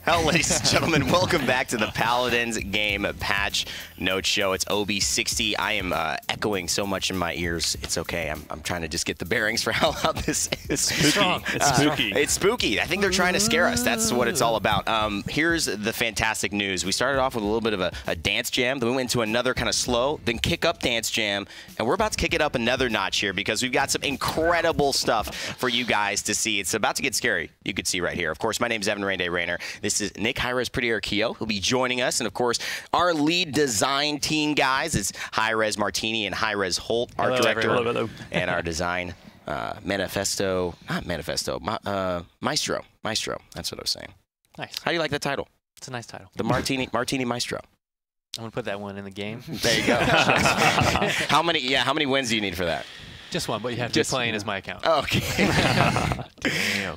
Well, ladies and gentlemen, welcome back to the Paladins game patch note show. It's OB60. I am echoing so much in my ears. It's okay. I'm trying to just get the bearings for how loud this is. Spooky. It's spooky. It's spooky. I think they're trying to scare us. That's what it's all about. Here's the fantastic news. We started off with a little bit of a dance jam. Then we went into another kind of slow, then kick up dance jam. And we're about to kick it up another notch here because we've got some incredible stuff for you guys to see. It's about to get scary. You could see right here. Of course, my name is Evan Rainday Rayner. This is Nick Hi-Res Prettier Keogh. He'll be joining us. And, of course, our lead design team guys is Hi-Res Martini and Hi-Res Holt, art director, and our design Maestro. Maestro. That's what I was saying. Nice. How do you like that title? It's a nice title. The Martini Maestro. I'm going to put that one in the game. There you go. How many wins do you need for that? Just one, but you have to be playing as my account. Okay.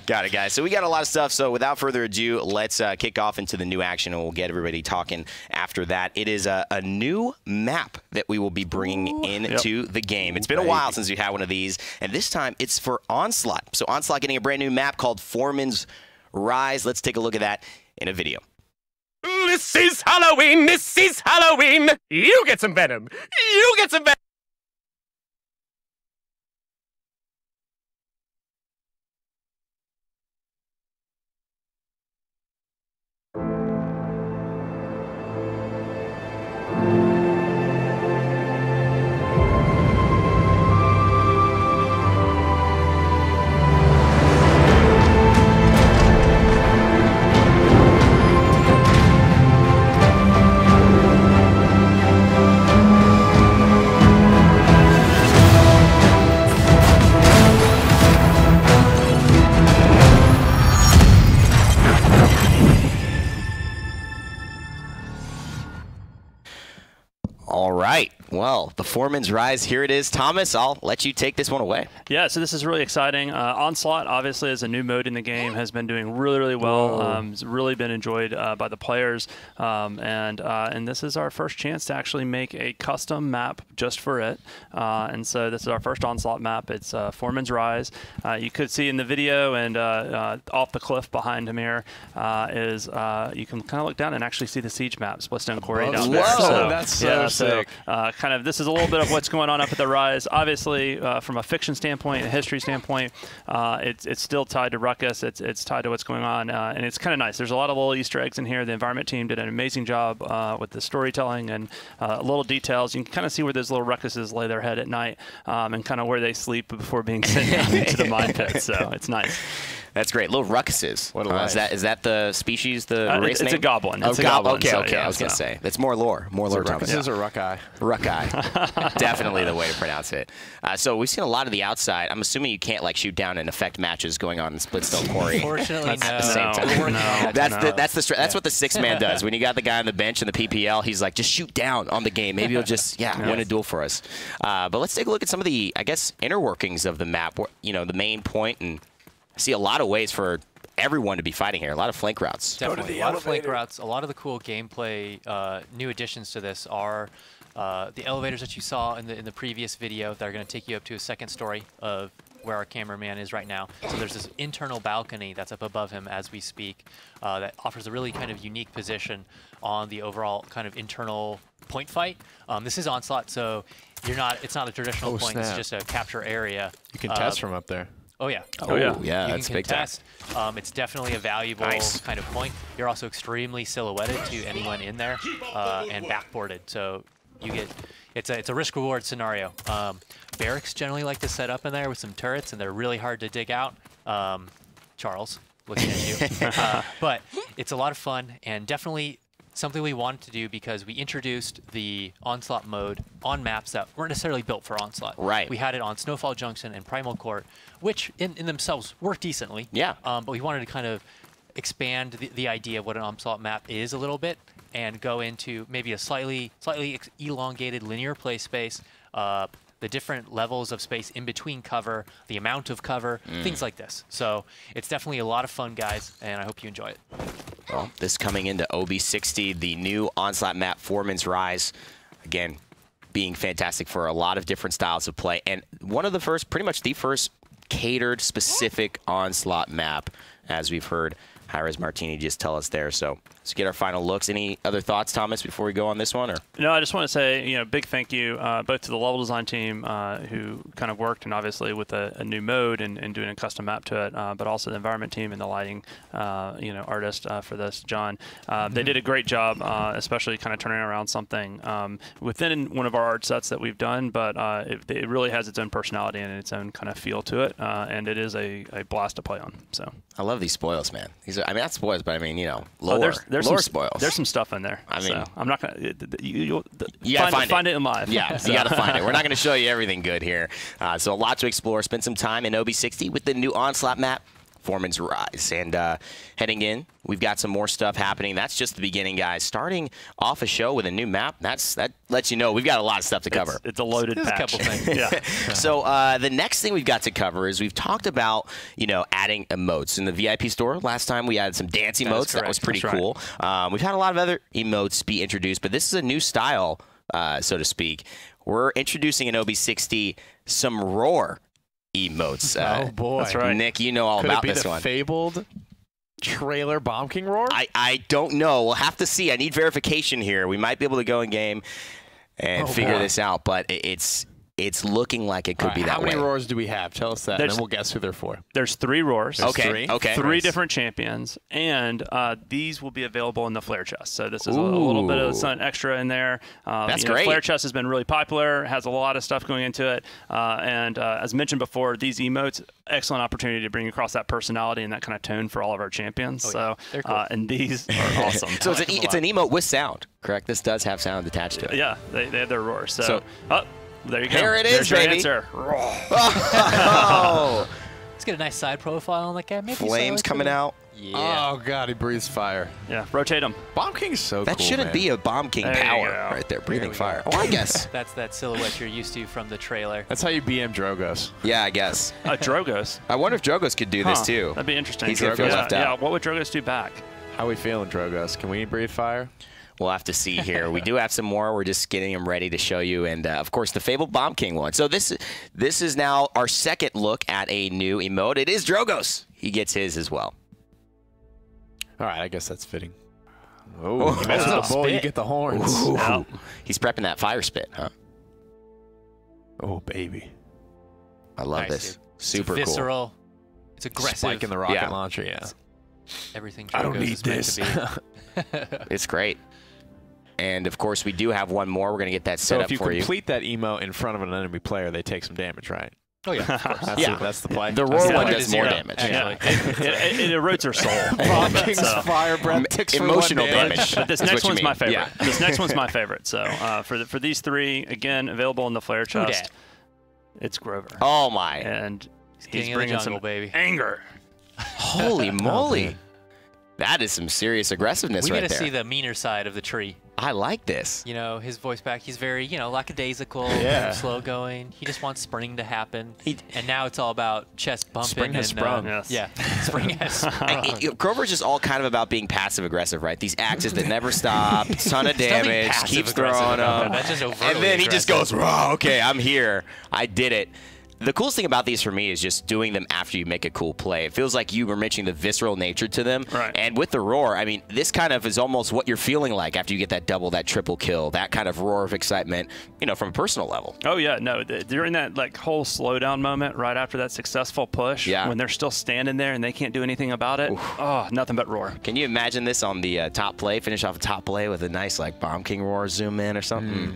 Got it, guys. So we got a lot of stuff. So without further ado, let's kick off into the new action, and we'll get everybody talking after that. It is a new map that we will be bringing into the game. It's been a while since we had one of these, and this time it's for Onslaught. So Onslaught getting a brand new map called Foreman's Rise. Let's take a look at that in a video. This is Halloween! This is Halloween! You get some venom! You get some venom! All right. Well, the Foreman's Rise, here it is. Thomas, I'll let you take this one away. Yeah, so this is really exciting. Onslaught, obviously, is a new mode in the game, has been doing really, really well. It's really been enjoyed by the players. And this is our first chance to actually make a custom map just for it. And so this is our first Onslaught map. It's Foreman's Rise. You could see in the video and off the cliff behind him here is you can kind of look down and actually see the siege map, Splitstone Quarry down there. So, that's so sick. Kind of this is a little bit of what's going on up at the Rise. Obviously, from a fiction standpoint, a history standpoint, it's still tied to Ruckus. It's tied to what's going on, and it's kind of nice. There's a lot of little Easter eggs in here. The environment team did an amazing job with the storytelling and little details. You can kind of see where those little Ruckuses lay their head at night and kind of where they sleep before being sent down into the mine pit. So it's nice. That's great. Little Ruckuses. What is that the species, the race name? It's a goblin. It's a goblin. Okay, so, okay. Yeah, I was going to say. That's more lore. More lore. Ruckuses or Ruckeye? Ruckeye. Definitely the way to pronounce it. So we've seen a lot of the outside. I'm assuming you can't like shoot down and affect matches going on in Splitstone Quarry. Unfortunately, at the same time. That's what the sixth man does. When you got the guy on the bench in the PPL, he's like, just shoot down on the game. Maybe he'll just win a duel for us. But let's take a look at some of the, I guess, inner workings of the map. You know, the main point, and I see a lot of ways for everyone to be fighting here. A lot of flank routes. Definitely, a lot of flank routes. A lot of the cool gameplay, new additions to this are the elevators that you saw in the previous video that are going to take you up to a second story of where our cameraman is right now. So there's this internal balcony that's up above him as we speak that offers a really kind of unique position on the overall kind of internal point fight. This is Onslaught, so it's not a traditional point. Snap. It's just a capture area. You can test from up there. Oh, yeah. Yeah, that's big time. It's definitely a valuable kind of point. You're also extremely silhouetted to anyone in there and backboarded. So you get it's a risk-reward scenario. Barracks generally like to set up in there with some turrets, and they're really hard to dig out. Charles, looking at you. But it's a lot of fun and definitely something we wanted to do because we introduced the Onslaught mode on maps that weren't necessarily built for Onslaught. Right. We had it on Snowfall Junction and Primal Court, which in themselves work decently. Yeah. But we wanted to kind of expand the idea of what an Onslaught map is a little bit and go into maybe a slightly elongated linear play space, the different levels of space in between cover, the amount of cover, things like this. So it's definitely a lot of fun, guys, and I hope you enjoy it. Well, this coming into OB60, the new Onslaught map, Foreman's Rise, again, being fantastic for a lot of different styles of play. And one of the first, pretty much the first catered specific Onslaught map, as we've heard High-Res Martini just tell us there. So let's get our final looks. Any other thoughts, Thomas, before we go on this one? Or? No, I just want to say, big thank you both to the level design team who kind of worked and obviously with a new mode and doing a custom map to it, but also the environment team and the lighting, artist for this, John. They did a great job, especially kind of turning around something within one of our art sets that we've done, but it really has its own personality and its own kind of feel to it, and it is a blast to play on. So I love these spoils, man. These are, not spoils, but I mean, lore. There's lore some spoils. There's some stuff in there. I mean, so I'm not gonna. You gotta find it in live. Yeah, so. You gotta find it. We're not gonna show you everything good here. So a lot to explore. Spend some time in OB60 with the new onslaught map, Foreman's Rise. And heading in, we've got some more stuff happening. That's just the beginning, guys. Starting off a show with a new map, that lets you know we've got a lot of stuff to cover. It's a loaded patch. A couple things. Yeah. So the next thing we've got to cover is we've talked about, adding emotes. In the VIP store, last time we added some dance emotes. That was pretty cool. We've had a lot of other emotes be introduced, but this is a new style, so to speak. We're introducing in OB60 some roar emotes. Oh boy, that's right. Nick, you know all about this one. Could it be the fabled trailer Bomb King roar? I don't know. We'll have to see. I need verification here. We might be able to go in game and figure this out, but it's looking like it could be that way. How many roars do we have? Tell us that, and then we'll guess who they're for. There's 3 roars. Okay. Three different champions, and these will be available in the flare chest. So this is a little bit of something extra in there. That's great. Flare chest has been really popular, has a lot of stuff going into it, and as mentioned before, these emotes, excellent opportunity to bring across that personality and that kind of tone for all of our champions. So, they're cool. And these are awesome. So it's an emote with sound, correct? This does have sound attached to it. Yeah, they have their roars. So there you go. There it is, There's baby. Your answer. Oh. Let's get a nice side profile on the guy. Maybe Flames coming out. Yeah. Oh god, he breathes fire. Yeah, rotate them. Bomb King's so That cool, shouldn't man. be a Bomb King power right there, breathing fire. Oh, I guess. That's that silhouette you're used to from the trailer. That's how you BM Drogos. Yeah, I guess. Drogos. I wonder if Drogos could do this too. That'd be interesting. He's gonna feel left out. Yeah, what would Drogos do back? How we feeling, Drogos? Can we breathe fire? We'll have to see here. We do have some more. We're just getting them ready to show you. And, of course, the fabled Bomb King one. So this is now our second look at a new emote. It is Drogos. He gets his as well. All right, I guess that's fitting. Oh, you mess with the bull, you get the horns. Ooh. He's prepping that fire spit, huh? Oh, baby. I love this. Dude. Super it's cool. visceral. It's aggressive. Spike in the rocket launcher, yeah. Everything I don't Drogos need is meant this. to be. It's great. And, of course, we do have one more. We're going to get that set up for you. So if you complete that emote in front of an enemy player, they take some damage, right? Oh, yeah, of course. That's the play. The roar one It does is more zero, damage. actually. It erodes her soul. Bomb King's fire breath ticks for Emotional 1 damage. But this is next what you one's my mean. favorite. Yeah. This next one's my favorite. So for these 3, again, available in the flare chest, it's Grover. Oh, my. And he's King of the bringing jungle, some baby. anger. Holy moly. That is some serious aggressiveness We right get to there. see the meaner side of the tree. I like this. His voice back, he's very, lackadaisical, slow going. He just wants spring to happen. And now it's all about chest bumping. Spring has and, sprung. Yes. Yeah, spring has sprung. Grover's just all kind of about being passive aggressive, right? These axes that never stop, ton of damage, keeps throwing them, That's just overtly and then he just aggressive. goes, "Raw, okay, I'm here, I did it." The coolest thing about these for me is just doing them after you make a cool play. It feels like you were mentioning the visceral nature to them. Right. And with the roar, I mean, this kind of is almost what you're feeling like after you get that double, that triple kill, that kind of roar of excitement, from a personal level. Oh yeah, no. During that whole slowdown moment, right after that successful push, when they're still standing there and they can't do anything about it, nothing but roar. Can you imagine this on the top play? Finish off a top play with a nice Bomb King roar zoom in or something.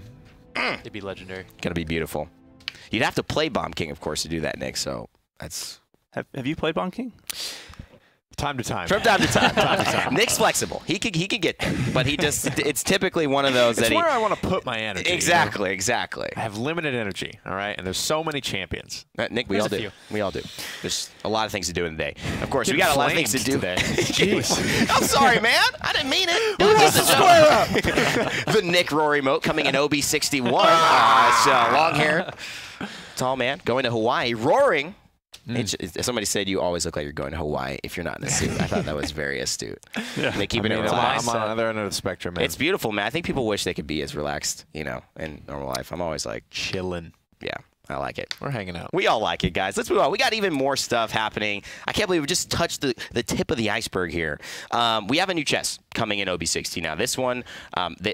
It'd be legendary. Gonna be beautiful. You'd have to play Bomb King, of course, to do that, Nick. So that's Have you played Bomb King? Time to time. from time to time. Nick's flexible. He could get there, but it's typically one of those It's that where I want to put my energy. Exactly. I have limited energy, all right? And there's so many champions. Nick, we There's all a do. few. We all do. There's a lot of things to do in the day. Of course, we Getting got a lot of things to do. flamed today. Jeez. I'm sorry, man. I didn't mean it. It was just a joke. The Nick Roar emote coming in OB61. Long hair, tall man, going to Hawaii, roaring. Somebody said you always look like you're going to Hawaii if you're not in a suit. I thought that was very astute. They keep it I'm relaxed. on the other end of the spectrum, man. It's beautiful, man. I think people wish they could be as relaxed, in normal life. I'm always like, chilling. yeah. I like it. We're hanging out. We all like it, guys. Let's move on. We got even more stuff happening. I can't believe we just touched the tip of the iceberg here. We have a new chest coming in OB60 now. This one,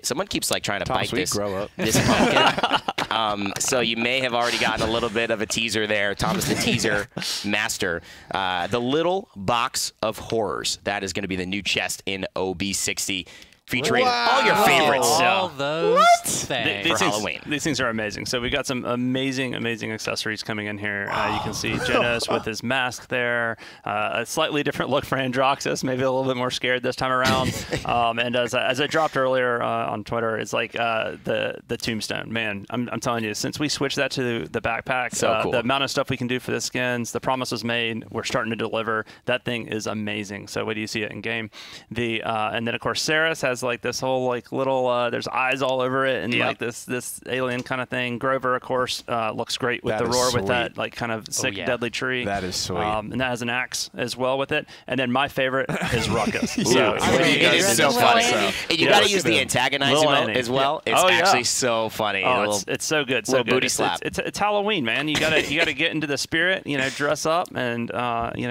someone keeps like trying to bite this. Grow up. This pumpkin. So you may have already gotten a little bit of a teaser there. Thomas, the teaser master. The Little Box of Horrors. That is going to be the new chest in OB60. Featuring all your favorites. All those things. For Halloween. These things are amazing. So we got some amazing, amazing accessories coming in here. You can see Genos with his mask there. A slightly different look for Androxus, maybe a little bit more scared this time around. And as I dropped earlier on Twitter, it's like the tombstone. Man, I'm telling you, since we switched that to the backpack, cool. the amount of stuff we can do for the skins, the promise was made. We're starting to deliver. That thing is amazing. So wait till you see it in game. And then of course Saris has like this whole like little there's eyes all over it and like this alien kind of thing. Grover of course looks great with the roar with that like kind of sick deadly tree. That is sweet. And that has an axe as well with it. And then my favorite is Ruckus. It is so funny. And you got to use the antagonize emote as well. It's actually so funny. It's so good. So little good. Booty slap. It's Halloween, man. You gotta get into the spirit. You know, dress up and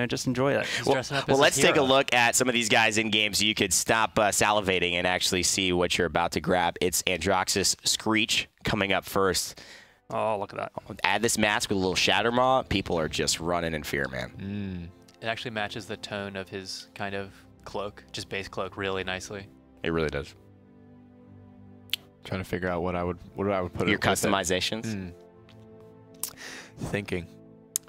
just enjoy it. Well, let's take a look at some of these guys in game so you could stop salivating and actually see what you're about to grab. It's Androxus Screech coming up first. Oh, look at that. Add this mask with a little Shattermaw. People are just running in fear, man. It actually matches the tone of his kind of cloak, just base cloak, really nicely. It really does. Trying to figure out what I would put your customizations.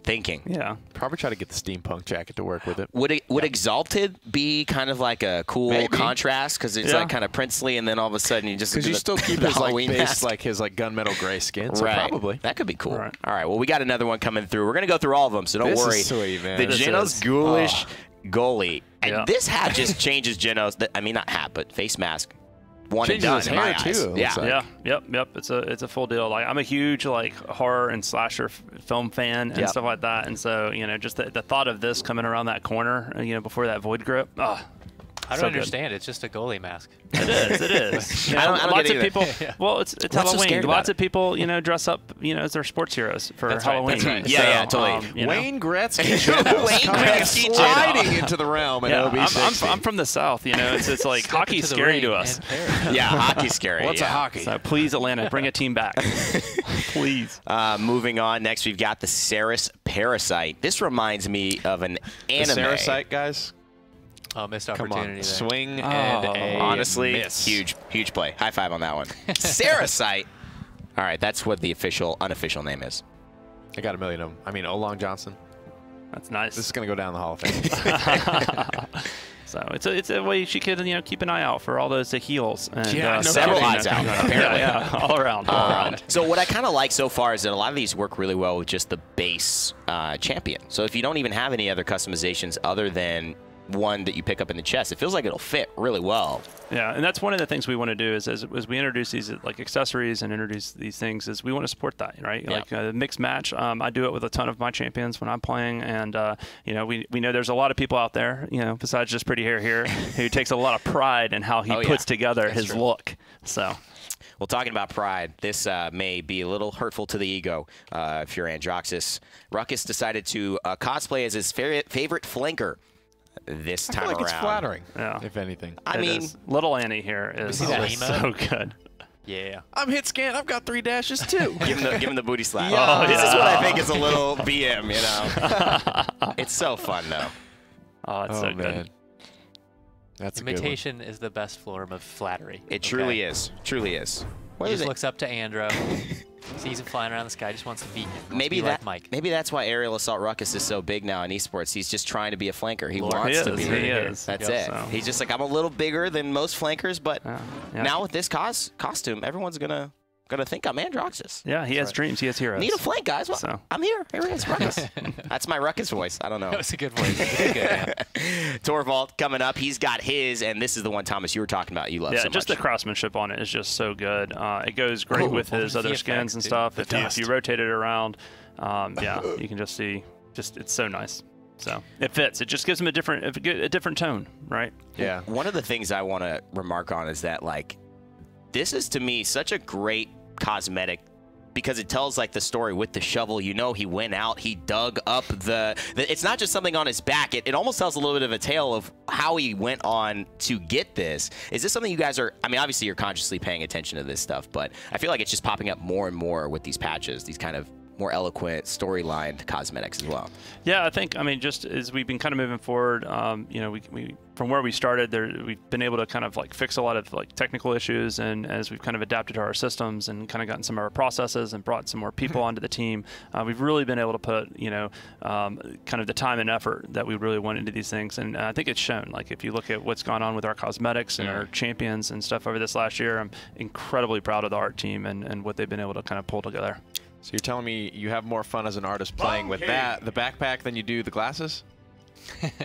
Thinking. Yeah. Probably try to get the steampunk jacket to work with it. Would Exalted be kind of like a cool contrast because it's like kind of princely, and then all of a sudden you just because you still keep his Halloween like mask. like his like gunmetal gray skin. So probably that could be cool. All right. Well, we got another one coming through. We're gonna go through all of them, so don't worry. This is sweet, man. The Genos Ghoulish Goalie, and this hat just changes Genos. I mean, not hat, but face mask. One and done in my eyes. Yep. It's a full deal. Like I'm a huge like horror and slasher film fan and stuff like that, and so just the thought of this coming around that corner, before that void grip. I don't understand. It's just a goalie mask. It is. I don't lots get of people. Well, it's Halloween. Lots of people, dress up, as their sports heroes for Halloween. That's right. Yeah, totally. Wayne Gretzky. Wayne Gretzky sliding into the realm at OB60. I'm from the South. It's like hockey's scary to us. Yeah, hockey's scary. What's a hockey? So please, Atlanta, bring a team back. Please. Moving on. Next, we've got the Saris Parasite. This reminds me of an anime. The Sarasite, guys. Oh, missed opportunity there. Swing and a honestly, miss. huge play. High five on that one. Sarasite. All right, that's what the unofficial name is. I got a million of them. I mean, Olong Johnson. That's nice. This is going to go down the Hall of Fame. So it's a way she could keep an eye out for all those heals. And, several eyes out, apparently. All around. So what I kind of like so far is that a lot of these work really well with just the base champion. So if you don't even have any other customizations other than one that you pick up in the chest, it feels like it'll fit really well. Yeah, and that's one of the things we want to do is as we introduce these like accessories and introduce these things is we want to support that, right? Like the mixed match. I do it with a ton of my champions when I'm playing, and we know there's a lot of people out there, besides just Pretty Hair here, who takes a lot of pride in how he puts together his look. So. Well, talking about pride, this may be a little hurtful to the ego if you're Androxus. Ruckus decided to cosplay as his favorite flanker this time around. It's flattering, yeah. If anything. I mean, little Annie here is so good. Yeah. I'm hit scan. I've got 3 dashes too. give him the booty slap. Yeah. This is what I think is a little BM, It's so fun though. Oh, it's so good. That's imitation is the best form of flattery. It truly is. Truly is. He just looks up to Andro, sees him flying around the sky, just wants to beat him. Maybe like Mike. Maybe that's why Aerial Assault Ruckus is so big now in esports. He's just trying to be a flanker. He wants to be. He is. That's it. So. He's just like, I'm a little bigger than most flankers, but now with this costume, everyone's gonna think I'm Androxus. Yeah, he has dreams. He has heroes. Need a flank, guys. Well, I'm here. Here he is, Ruckus. That's my Ruckus voice. I don't know. That was a good voice. Good, man. Torvald coming up. He's got his, and this is the one, Thomas, you were talking about. You love so much. Just the craftsmanship on it is just so good. It goes great with his other skins and stuff. If you rotate it around, you can just see. It's so nice. So it fits. It just gives him a different tone, right? Yeah. One of the things I want to remark on is that this is to me such a great cosmetic because it tells like the story with the shovel. You know, he went out, he dug up the it's not just something on his back. It almost tells a little bit of a tale of how he went on to get this. Is this something you guys are, I mean, obviously you're consciously paying attention to this stuff, but I feel like it's just popping up more and more with these patches, these kind of more eloquent storyline cosmetics as well. Yeah, I think, I mean, just as we've been kind of moving forward, you know, we from where we started there, we've been able to kind of like fix a lot of like technical issues, and as we've kind of adapted to our systems and kind of gotten some of our processes and brought some more people onto the team, we've really been able to put, you know, kind of the time and effort that we really went into these things, and I think it's shown. Like if you look at what's gone on with our cosmetics and our champions and stuff over this last year, I'm incredibly proud of the art team and what they've been able to kind of pull together. So you're telling me you have more fun as an artist playing with that, the backpack, than you do the glasses?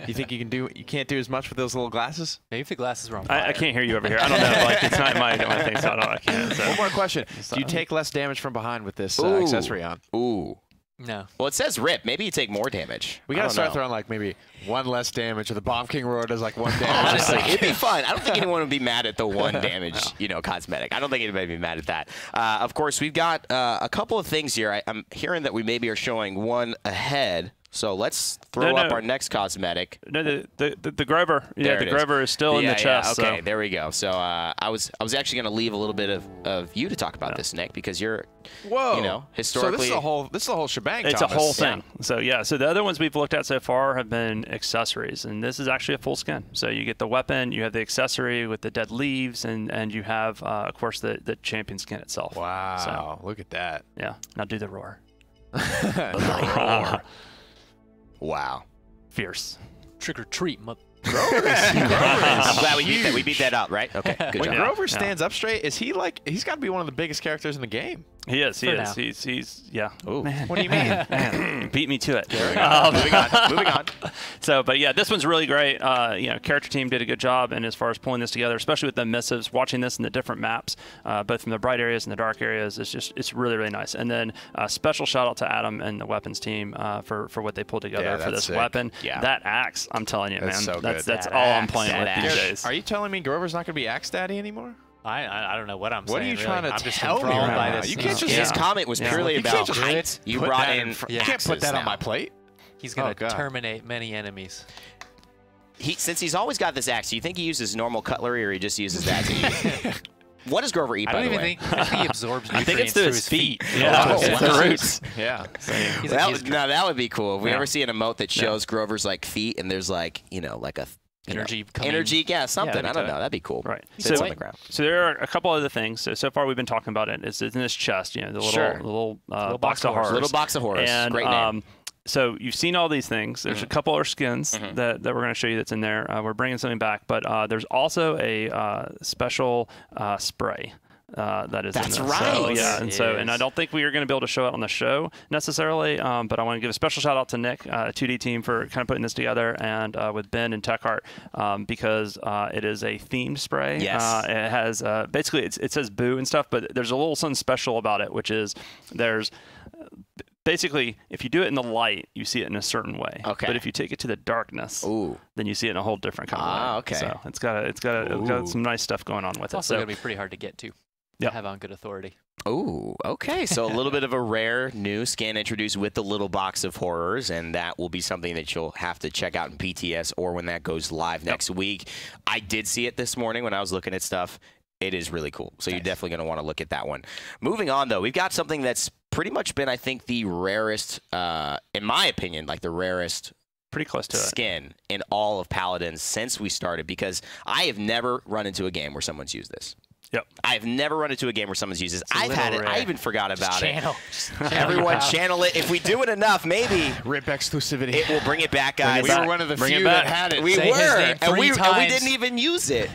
You think you can't do as much with those little glasses? Maybe if the glasses were on fire. I can't hear you over here. I don't know. Like it's not my thing, so I can't. So. One more question. Do you take less damage from behind with this accessory on? Ooh. No. Well, it says rip. Maybe you take more damage. We gotta start throwing like maybe 1 less damage, or the Bomb King Roar does like 1 damage. Honestly, it'd be fun. I don't think anyone would be mad at the 1 damage, you know, cosmetic. I don't think anybody would be mad at that. Of course, we've got a couple of things here. I'm hearing that we maybe are showing one ahead. So let's throw up our next cosmetic. No, the Grover. Yeah, the Grover is still in the chest. Okay, so. there we go. So I was actually going to leave a little bit of you to talk about this, Nick, because you're, you know, historically. So this is the whole shebang. It's Thomas. a whole thing. So yeah. So the other ones we've looked at so far have been accessories, and this is actually a full skin. So you get the weapon, you have the accessory with the dead leaves, and you have, of course, the champion skin itself. Wow! So, look at that. Yeah. Now do the roar. The roar. Wow. Fierce. Trick or treat, I'm glad we beat that. We beat that up, right? Okay, good when job. Grover stands up straight, is he like, he's got to be one of the biggest characters in the game? He is. He is. He's yeah. Ooh. Man. What do you mean? Man, beat me to it. Moving on. Moving on. So, but yeah, this one's really great. You know, character team did a good job, and as far as pulling this together, especially with the missives, watching this in the different maps, both from the bright areas and the dark areas, it's really, really nice. And then special shout out to Adam and the weapons team for what they pulled together for this weapon. Yeah. That axe, I'm telling you, That's man, so that's good. all I'm playing with these days. Are you telling me Grover's not going to be Axe Daddy anymore? I don't know what I'm saying. What are you trying to I'm just tell me enthralled right by now? this. You can't just. His comment was purely about height. You brought in. You can't put that on my plate. He's going to terminate many enemies. Since he's always got this axe, do you think he uses normal cutlery or he just uses that to eat? What does Grover eat, by the way? I think he absorbs nutrients I think it's through his feet. Yeah, it's the roots. Yeah. That would be cool. If we ever see an emote that shows Grover's like feet and there's like, you know, like a energy, something. I don't know. That'd be cool. Right. Sits on the ground. So there are a couple other things. So far we've been talking about it. It's in this chest, you know, the little box of horrors. Little box of horrors. And, great name. So you've seen all these things. There's a couple other skins that we're going to show you that's in there. We're bringing something back, but there's also a special spray. That is That's in this. right. So, yeah, and I don't think we are going to be able to show it on the show necessarily, but I want to give a special shout out to Nick, 2D team, for kind of putting this together, and with Ben and TechArt, because it is a themed spray. Yes. It has basically it says boo and stuff, but there's a little something special about it, which is there's. Basically, if you do it in the light, you see it in a certain way. Okay. But if you take it to the darkness, then you see it in a whole different kind of way. Okay. So it's got some nice stuff going on with it's it. also going to be pretty hard to get to. Yep. Have on good authority. Oh, okay. So a little bit of a rare new skin introduced with the little box of horrors, and that will be something that you'll have to check out in PTS or when that goes live next week. I did see it this morning when I was looking at stuff. It is really cool. So you're definitely going to want to look at that one. Moving on, though, we've got something that's pretty much been, I think, the rarest, in my opinion, like the rarest pretty close to skin in all of Paladins since we started, because I have never run into a game where someone's used this. Yep. I've never run into a game where someone's used this. I've had it. I even forgot about it. Channel. Everyone channel it. If we do it enough, maybe RIP exclusivity. it will bring it back, guys. We were one of the few that had it. We Say his were, name and we 3 times. didn't even use it.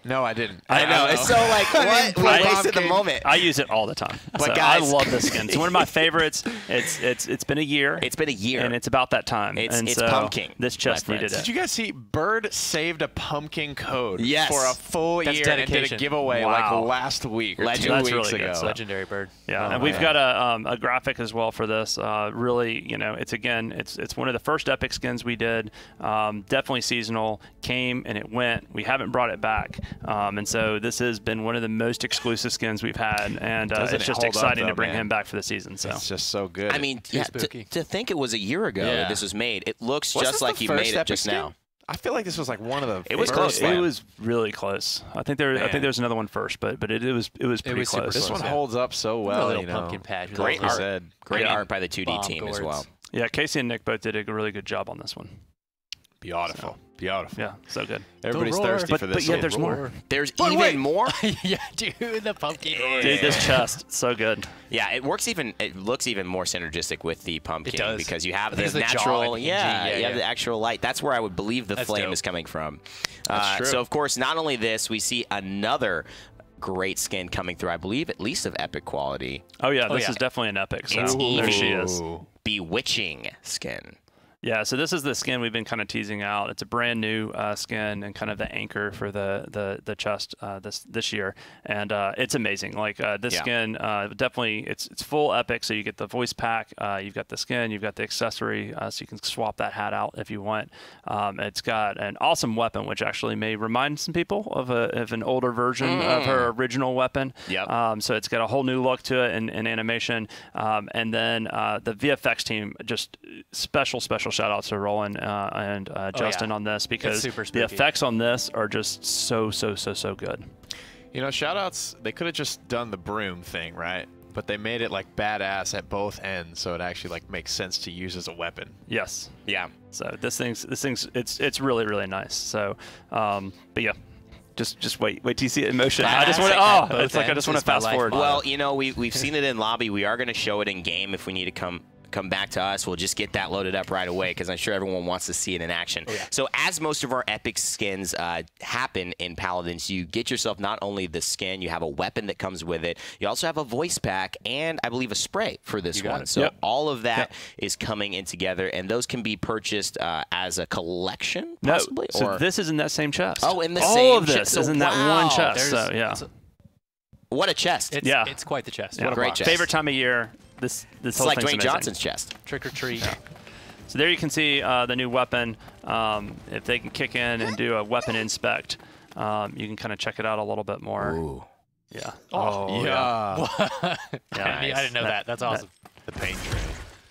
No, I didn't. I know. It's so like, what? We wasted the moment. I use it all the time. But so guys, I love this skin. It's one of my favorites. It's been a year. It's been a year. And it's about that time. It's so pumpkin. This chest needed it. Did you guys see Bird saved a pumpkin code Yes. for a full year and did a giveaway like last week or 2 That's weeks really ago? good. Legendary Bird. Yeah, and we've got a graphic as well for this. Really, you know, it's one of the first epic skins we did. Definitely seasonal. Came and it went. We haven't brought it back. And so this has been one of the most exclusive skins we've had, and it's just hold up, exciting though, to bring man? him back for the season. So It's just so good. I mean, to think it was a year ago that this was made, it looks Was just this like the you first made it Epic just skin? now. I feel like this was like one of the. It was first close. It Man. was really close. I think there's another one first, but it was pretty was super close. This one yeah. holds up so well. little you know. pumpkin patch. with Great all art. those Great Yeah. art by the 2D bomb team as gourds. well. Yeah, Casey and Nick both did a really good job on this one. Beautiful. Beautiful. Yeah, so good. Everybody's roar. thirsty for this. But yeah, one. there's more. There's But even wait. more. Yeah, dude, the pumpkin. Dude, this chest, so good. Yeah, it looks even more synergistic with the pumpkin does. because you have I think the it's the jaw natural, and you have yeah. the actual light. That's where I would believe the That's flame dope. is coming from. That's true. So of course, not only this, we see another great skin coming through. I believe at least of epic quality. Oh yeah, this yeah. is definitely an epic. So It's there she Evie. is. Bewitching skin. Yeah, so this is the skin we've been kind of teasing out. It's a brand new skin and kind of the anchor for the chest this year, and it's amazing. Like this skin, definitely it's full epic. So you get the voice pack, you've got the skin, you've got the accessory, so you can swap that hat out if you want. It's got an awesome weapon, which actually may remind some people of an older version of her original weapon. Yep. So it's got a whole new look to it in animation, and then the VFX team, just special shout out to Roland and Justin on this, because super the spooky. effects on this are just so good. You know, shoutouts. They could have just done the broom thing, right? But they made it like badass at both ends, so it actually like makes sense to use as a weapon. Yes. Yeah. So this thing's it's really nice. So, but yeah. Just wait till you see it in motion. I just want to. It's like I just want to fast forward. Well, you know, we've seen it in lobby. We are going to show it in game if we need to come back to us. We'll just get that loaded up right away because I'm sure everyone wants to see it in action. So as most of our epic skins happen in Paladins, you get yourself not only the skin, you have a weapon that comes with it. You also have a voice pack and I believe a spray for this one. So all of that is coming in together, and those can be purchased as a collection, possibly? No, so this is in that same chest. Oh, in the all same of this chest. is in that one chest. So yeah. What a chest. It's quite the chest. Yeah. What a great chest. Favorite time of year. This It's whole like thing's Dwayne amazing. Johnson's chest. Trick or treat. So there you can see the new weapon. If they can kick in and do a weapon inspect, you can kind of check it out a little bit more. Ooh. Yeah. Yeah. I didn't know that. That's awesome. The paint train.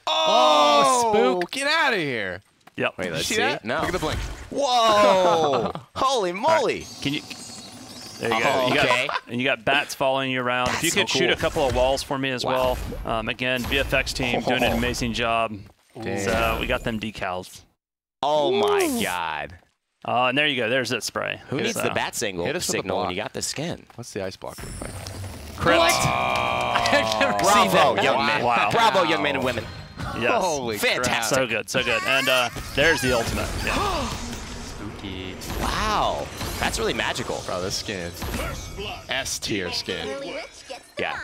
Oh, spook. Get out of here. Yep. Wait, let's See see. that? No. Look at the blink. Whoa! Holy moly! Can you? There you go. You okay. and you got bats following you around. If you That's could so shoot a cool. couple of walls for me as well. Again, VFX team doing an amazing job. So we got them decals. Oh my God! And there you go. There's that spray. Who needs the bat Hit us with the signal when block. you got the skin? What's the ice block look like? Crypt. Bravo, young Wow. men! Wow. Bravo, young men and women! Yes. Holy Fantastic. So good. So good. And there's the ultimate. Yeah. Spooky. Wow, that's really magical. Bro, this skin. S tier skin. Yeah.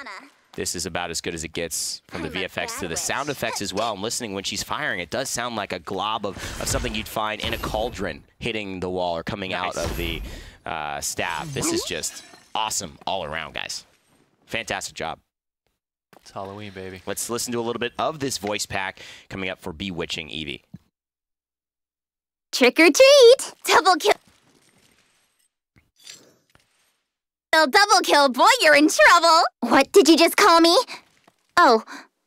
This is about as good as it gets from the VFX to the sound effects as well. I'm listening when she's firing. It does sound like a glob of something you'd find in a cauldron hitting the wall or coming out of the stab. This is just awesome all around, guys. Fantastic job. It's Halloween, baby. Let's listen to a little bit of this voice pack coming up for Bewitching Evie. Trick or treat! Double kill! Double kill, boy, you're in trouble! What did you just call me? Oh,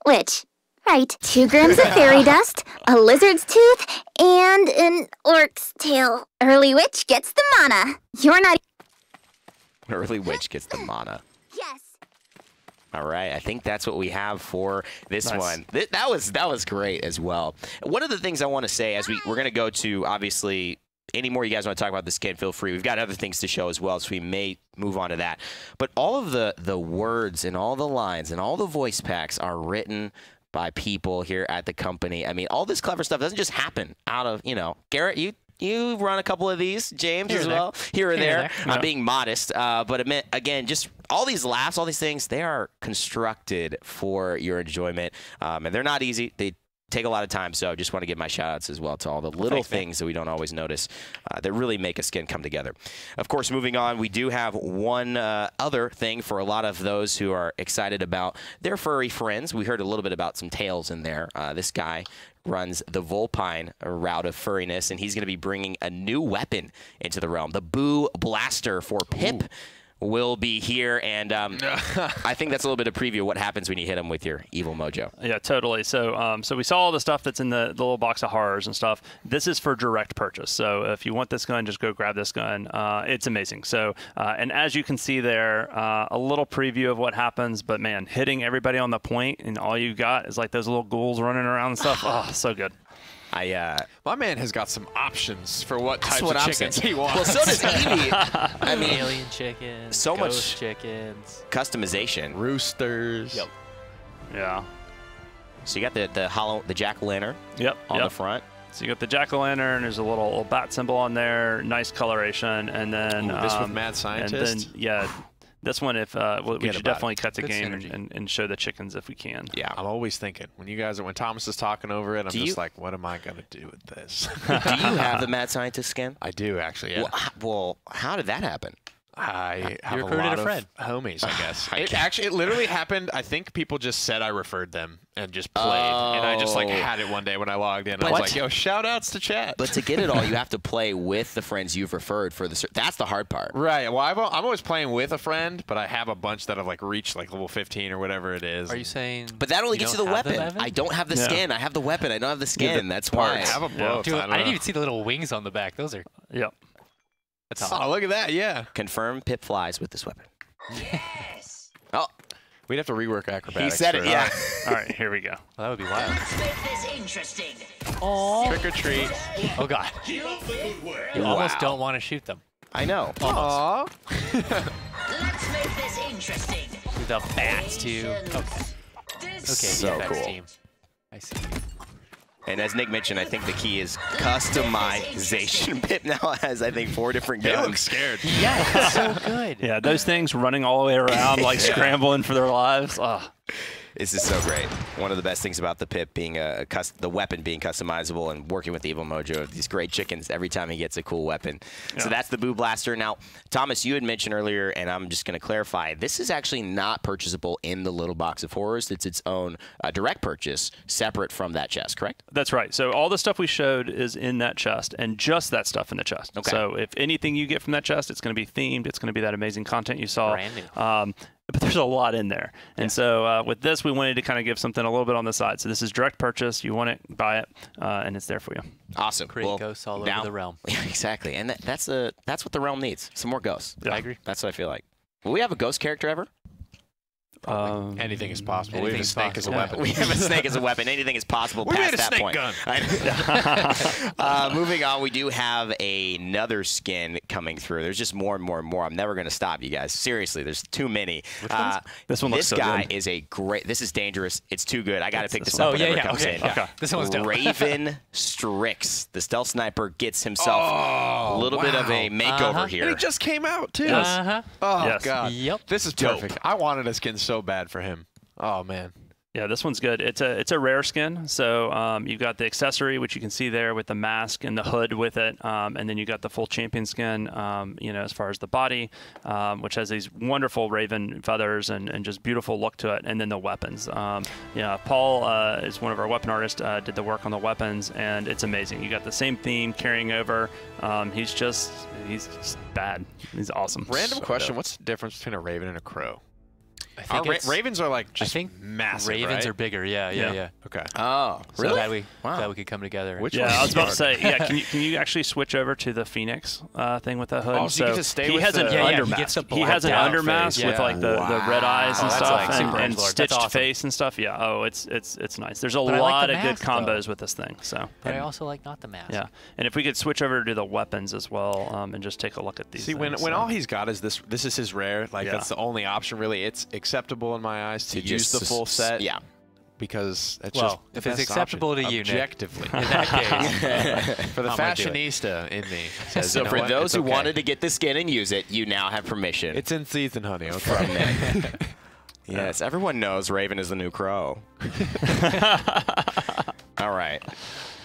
witch. Right. 2 grams of fairy dust, a lizard's tooth, and an orc's tail. Early witch gets the mana. You're not... Early witch gets the mana. Yes. All right, I think that's what we have for this Nice. one. That was great as well. One of the things I want to say as we're going to go to, obviously, any more you guys want to talk about this kid, feel free. We've got other things to show as well, so we may move on to that. But all of the words and all the lines and all the voice packs are written by people here at the company. I mean, all this clever stuff doesn't just happen out of, Garrett, you run a couple of these, James Here as and well, here or there. Yeah. I'm being modest, but again, just all these laughs, all these things, they are constructed for your enjoyment, and they're not easy. They take a lot of time, so I just want to give my shout-outs as well to all the little things that we don't always notice that really make a skin come together. Of course, moving on, we do have one other thing for a lot of those who are excited about their furry friends. We heard a little bit about some tails in there. This guy runs the Vulpine route of furriness, and he's going to be bringing a new weapon into the realm. The Boo Blaster for Pip will be here, and I think that's a little bit of preview of what happens when you hit him with your evil mojo. Yeah, totally. So so we saw all the stuff that's in the little box of horrors and stuff. This is for direct purchase. So if you want this gun, just go grab this gun. It's amazing. So and as you can see there, a little preview of what happens, but man, hitting everybody on the point, and all you got is like those little ghouls running around and stuff. Oh, so good. My man has got some options for what types of chickens he wants. Well, so does Evie. I mean, alien chickens, so ghost much chickens, customization. Roosters. Yep. Yeah. So you got the jack-o'-lantern. Yep. On the front. So you got the jack-o'-lantern. There's a little bat symbol on there. Nice coloration, and then this with Mad Scientist. And then yeah. This one, we should definitely cut the Good game synergy. and show the chickens if we can. Yeah. I'm always thinking, when Thomas is talking over it, I'm just like, what am I going to do with this? Do you have the Mad Scientist skin? I do, actually, yeah. Well, how did that happen? I have You a recruited lot a friend. of homies, I guess. It literally happened. I think people just said I referred them and just played. And I just had it one day when I logged in. I was like, yo, shout outs to chat. But to get it all, you have to play with the friends you've referred for the. That's the hard part. Right. Well, I'm always playing with a friend, but I have a bunch that have reached level 15 or whatever it is. Are you saying? But that only gets you the weapon. Evan? I don't have the skin. I have the weapon. I don't have the skin. That's why. I have a both. Dude, I didn't even see the little wings on the back. Those are. Yep. That's awesome. Oh, look at that. Yeah. Confirm Pip flies with this weapon. Yes. Oh, we'd have to rework acrobatics. he said it. Yeah. All right, here we go. Well, that would be wild. Let's make this interesting. Oh. Trick or treat. Oh God. You almost don't want to shoot them. I know. Aww. Let's make this interesting. The bats too. Okay. Okay. So the cool. team. I see. And as Nick mentioned, I think the key is customization. Pip now has, I think, 4 different They guns. look scared. Yeah, it's so good. Yeah, those things running all the way around, like scrambling for their lives. Oh. This is so great. One of the best things about the Pip being the weapon being customizable and working with the Evil Mojo, these great chickens every time he gets a cool weapon. Yeah. So that's the Boo Blaster. Now, Thomas, you had mentioned earlier, and I'm just going to clarify, this is actually not purchasable in the little box of horrors. It's its own direct purchase, separate from that chest, correct? That's right. So all the stuff we showed is in that chest, and just that stuff in the chest. Okay. So if anything you get from that chest, it's going to be themed. It's going to be that amazing content you saw. Brand new. But there's a lot in there. And so with this, we wanted to kind of give something a little bit on the side. So this is direct purchase. You want it, buy it, and it's there for you. Awesome. Create ghosts all over the realm. Yeah, exactly. And that's what the realm needs. Some more ghosts. Yeah. I agree. That's what I feel like. Will we have a ghost character ever? Anything is possible. We have a Anything's snake as a possible. weapon. We have a snake as a weapon. Anything is possible We past made a that snake point. gun. Moving on, we do have another skin coming through. There's just more and more and more. I'm never going to stop, you guys. Seriously, there's too many. This one looks so guy good. is a great. This is dangerous. It's too good. I got to pick this one. up Oh, whenever yeah, it comes okay, in. yeah. This one's dope. Raven Strix, the stealth sniper, gets himself a little bit of a makeover here. And he just came out, too. Uh-huh. Oh, Yes. God. Yep. This is perfect. I wanted a skin so bad for him. Oh, man. Yeah, this one's good. It's a rare skin. So you've got the accessory, which you can see there with the mask and the hood with it, and then you got the full champion skin. As far as the body, which has these wonderful raven feathers and just beautiful look to it, and then the weapons. Paul is one of our weapon artists. Did the work on the weapons, and it's amazing. You got the same theme carrying over. He's just bad. He's awesome. Random So question. dope. What's the difference between a raven and a crow? I think Ravens are like I just think massive, ravens right? are bigger. Yeah. Okay. Oh, So really? glad we could come together. Which Yeah, one's I was about to smart? say, yeah, can you actually switch over to the Phoenix thing with the hood? Oh, so you get to stay he with has an the- Yeah, undermask. he gets the He has an blacked out undermask face, with yeah. like the red eyes and Oh, that's stuff like super and Edgelord. That's stitched awesome. face and stuff. Yeah. Oh, it's nice. There's a But I like lot the of good mask, though. combos with this thing. So. But I also like not the mask. Yeah, and if we could switch over to the weapons as well, and just take a look at these. See, when things, when so. all he's got is this is his rare. Like Yeah. that's the only option really. It's acceptable in my eyes to use the full set. Yeah. Because it's Well, just the if it's best acceptable option, to you, Nick. objectively. In that case, For the I'm gonna do it. fashionista in me. Says, So you know for what? those It's who okay. wanted to get the skin and use it, you now have permission. It's in season, honey. Okay. from Nick. Yes, everyone knows Raven is the new crow. All right.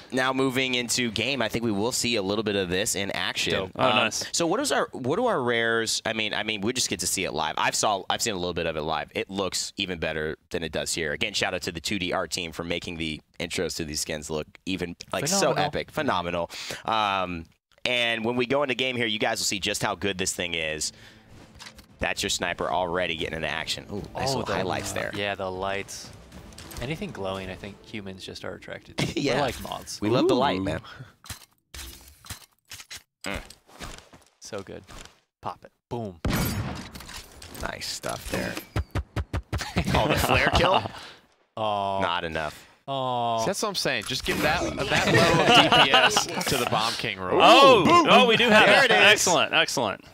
Now moving into game, I think we will see a little bit of this in action. Dope. Oh, nice. So what do our rares? I mean, we just get to see it live. I've seen a little bit of it live. It looks even better than it does here. Again, shout out to the 2D art team for making the intros to these skins look even so epic, phenomenal. And when we go into game here, you guys will see just how good this thing is. That's your sniper already getting into action. Ooh, nice little highlights there. Yeah, the lights. Anything glowing, I think humans just are attracted to. Yeah. We're like moths. We love the light, man. So good. Pop it. Boom. Nice stuff there. Oh, the flare kill? Oh. Not enough. Oh. That's what I'm saying. Just give that level of DPS to the Bomb King role. Oh, we do have There it. it is. Excellent, excellent.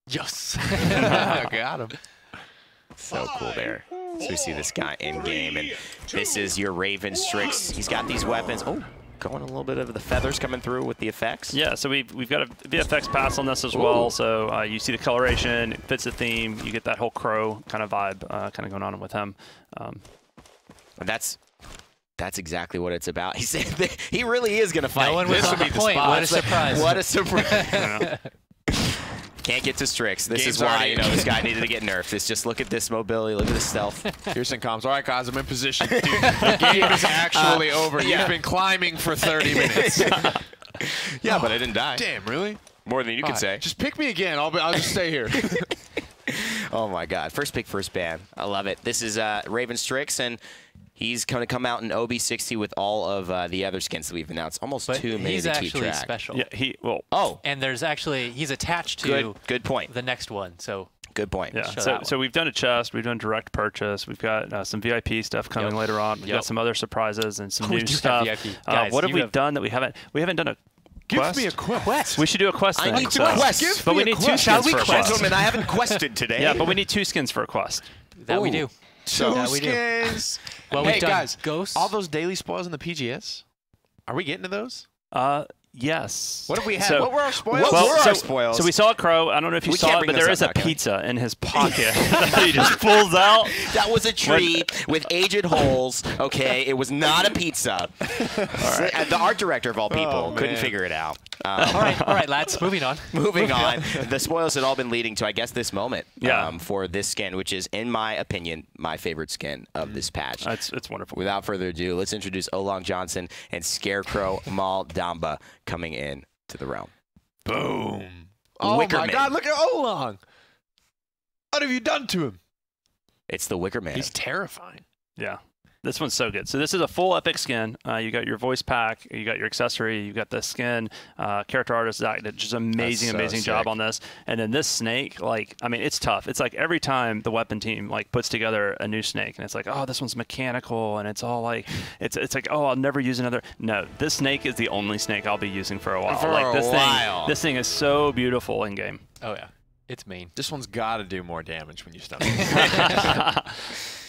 Yes. Got him. So cool there. So we see this guy in game, and this is your Raven Strix. He's got these weapons. Oh, going a little bit of the feathers coming through with the effects. Yeah, so we've got a VFX pass on this as well. So you see the coloration, it fits the theme. You get that whole crow kind of vibe kind of going on with him. And that's exactly what it's about. He said that he really is going to fight. No one was on the point. What a surprise. What a surprise. Can't get to Strix. This is why, this guy needed to get nerfed. Just look at this mobility. Look at this stealth. Pearson comms. All right, guys, I'm in position. Dude, the game is actually over. You've been climbing for 30 minutes. Yeah, but I didn't die. Damn, really? More than you could say. Just pick me again. I'll just stay here. Oh, my God. First pick, first ban. I love it. This is Raven Strix, and he's going to come out in OB60 with all of the other skins that we've announced. Almost But too many he's to keep actually track. special. Yeah, Oh, And there's actually, he's attached to good point. the next one. So Good point. yeah. Show So, that so we've done a chest, we've done direct purchase, we've got some VIP stuff coming later on. We've got some other surprises and some We new do have stuff. VIP. Guys, What have you we have- done that we haven't done a Give quest? me a quest. We should do a quest I then. need to so- quest. But we me a need two quest. skins Shall we for a quest? quest. Gentlemen, I haven't quested today. Yeah, but we need 2 skins for a quest. that we do. Two That we do. skins. Well, Hey, we've done guys, ghosts. all those daily spoils in the PGS, are we getting to those? Yes. What have we had? So- what were our spoils? What were our spoils? So we saw a crow. I don't know if you We saw can't it, bring but there this is up a now, can we? pizza in his pocket that he just pulls out. That was a tree with aged holes, okay? It was not a pizza. The art director, of all people, couldn't man. figure it out. all right, lads. Moving on. Moving on. The spoils had all been leading to, I guess, this moment Yeah. for this skin, which is, in my opinion, my favorite skin of this patch. It's wonderful. Without further ado, let's introduce Olong Johnson and Scarecrow Mal'Damba coming in to the realm. Boom. Oh, Wickerman. my God. Look at Olong. What have you done to him? It's the Wickerman. He's terrifying. Yeah. This one's so good. So this is a full epic skin. You got your voice pack, you got your accessory, you got the skin. Character artist Zach did just amazing, so amazing job sick. on this. And then this snake, it's tough. It's like every time the weapon team puts together a new snake, and it's like, oh, this one's mechanical, and it's all like, it's like, oh, I'll never use another. No, this snake is the only snake I'll be using for a while. For a while. This thing is so beautiful in game. Oh yeah, it's mean. This one's got to do more damage when you stun it.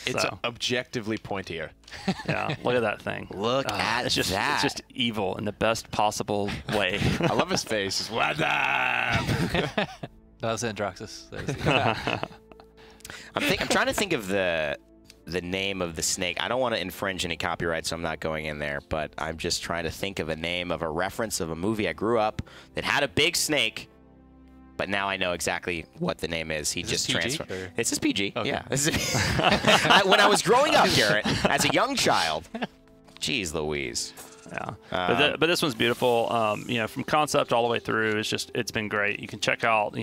It's So. objectively pointier. Yeah, look at that thing. Look at it's just, that. It's just evil in the best possible way. I love his face. It's what up? That was Androxus. I'm trying to think of the name of the snake. I don't want to infringe any copyright, so I'm not going in there. But I'm just trying to think of a name of a reference of a movie I grew up that had a big snake. But now I know exactly what the name is. He Is just this PG, transferred. or- It's just PG. Okay. Yeah. When I was growing up, Garrett, as a young child, geez Louise. Yeah, but this one's beautiful. From concept all the way through, it's been great. You can check out,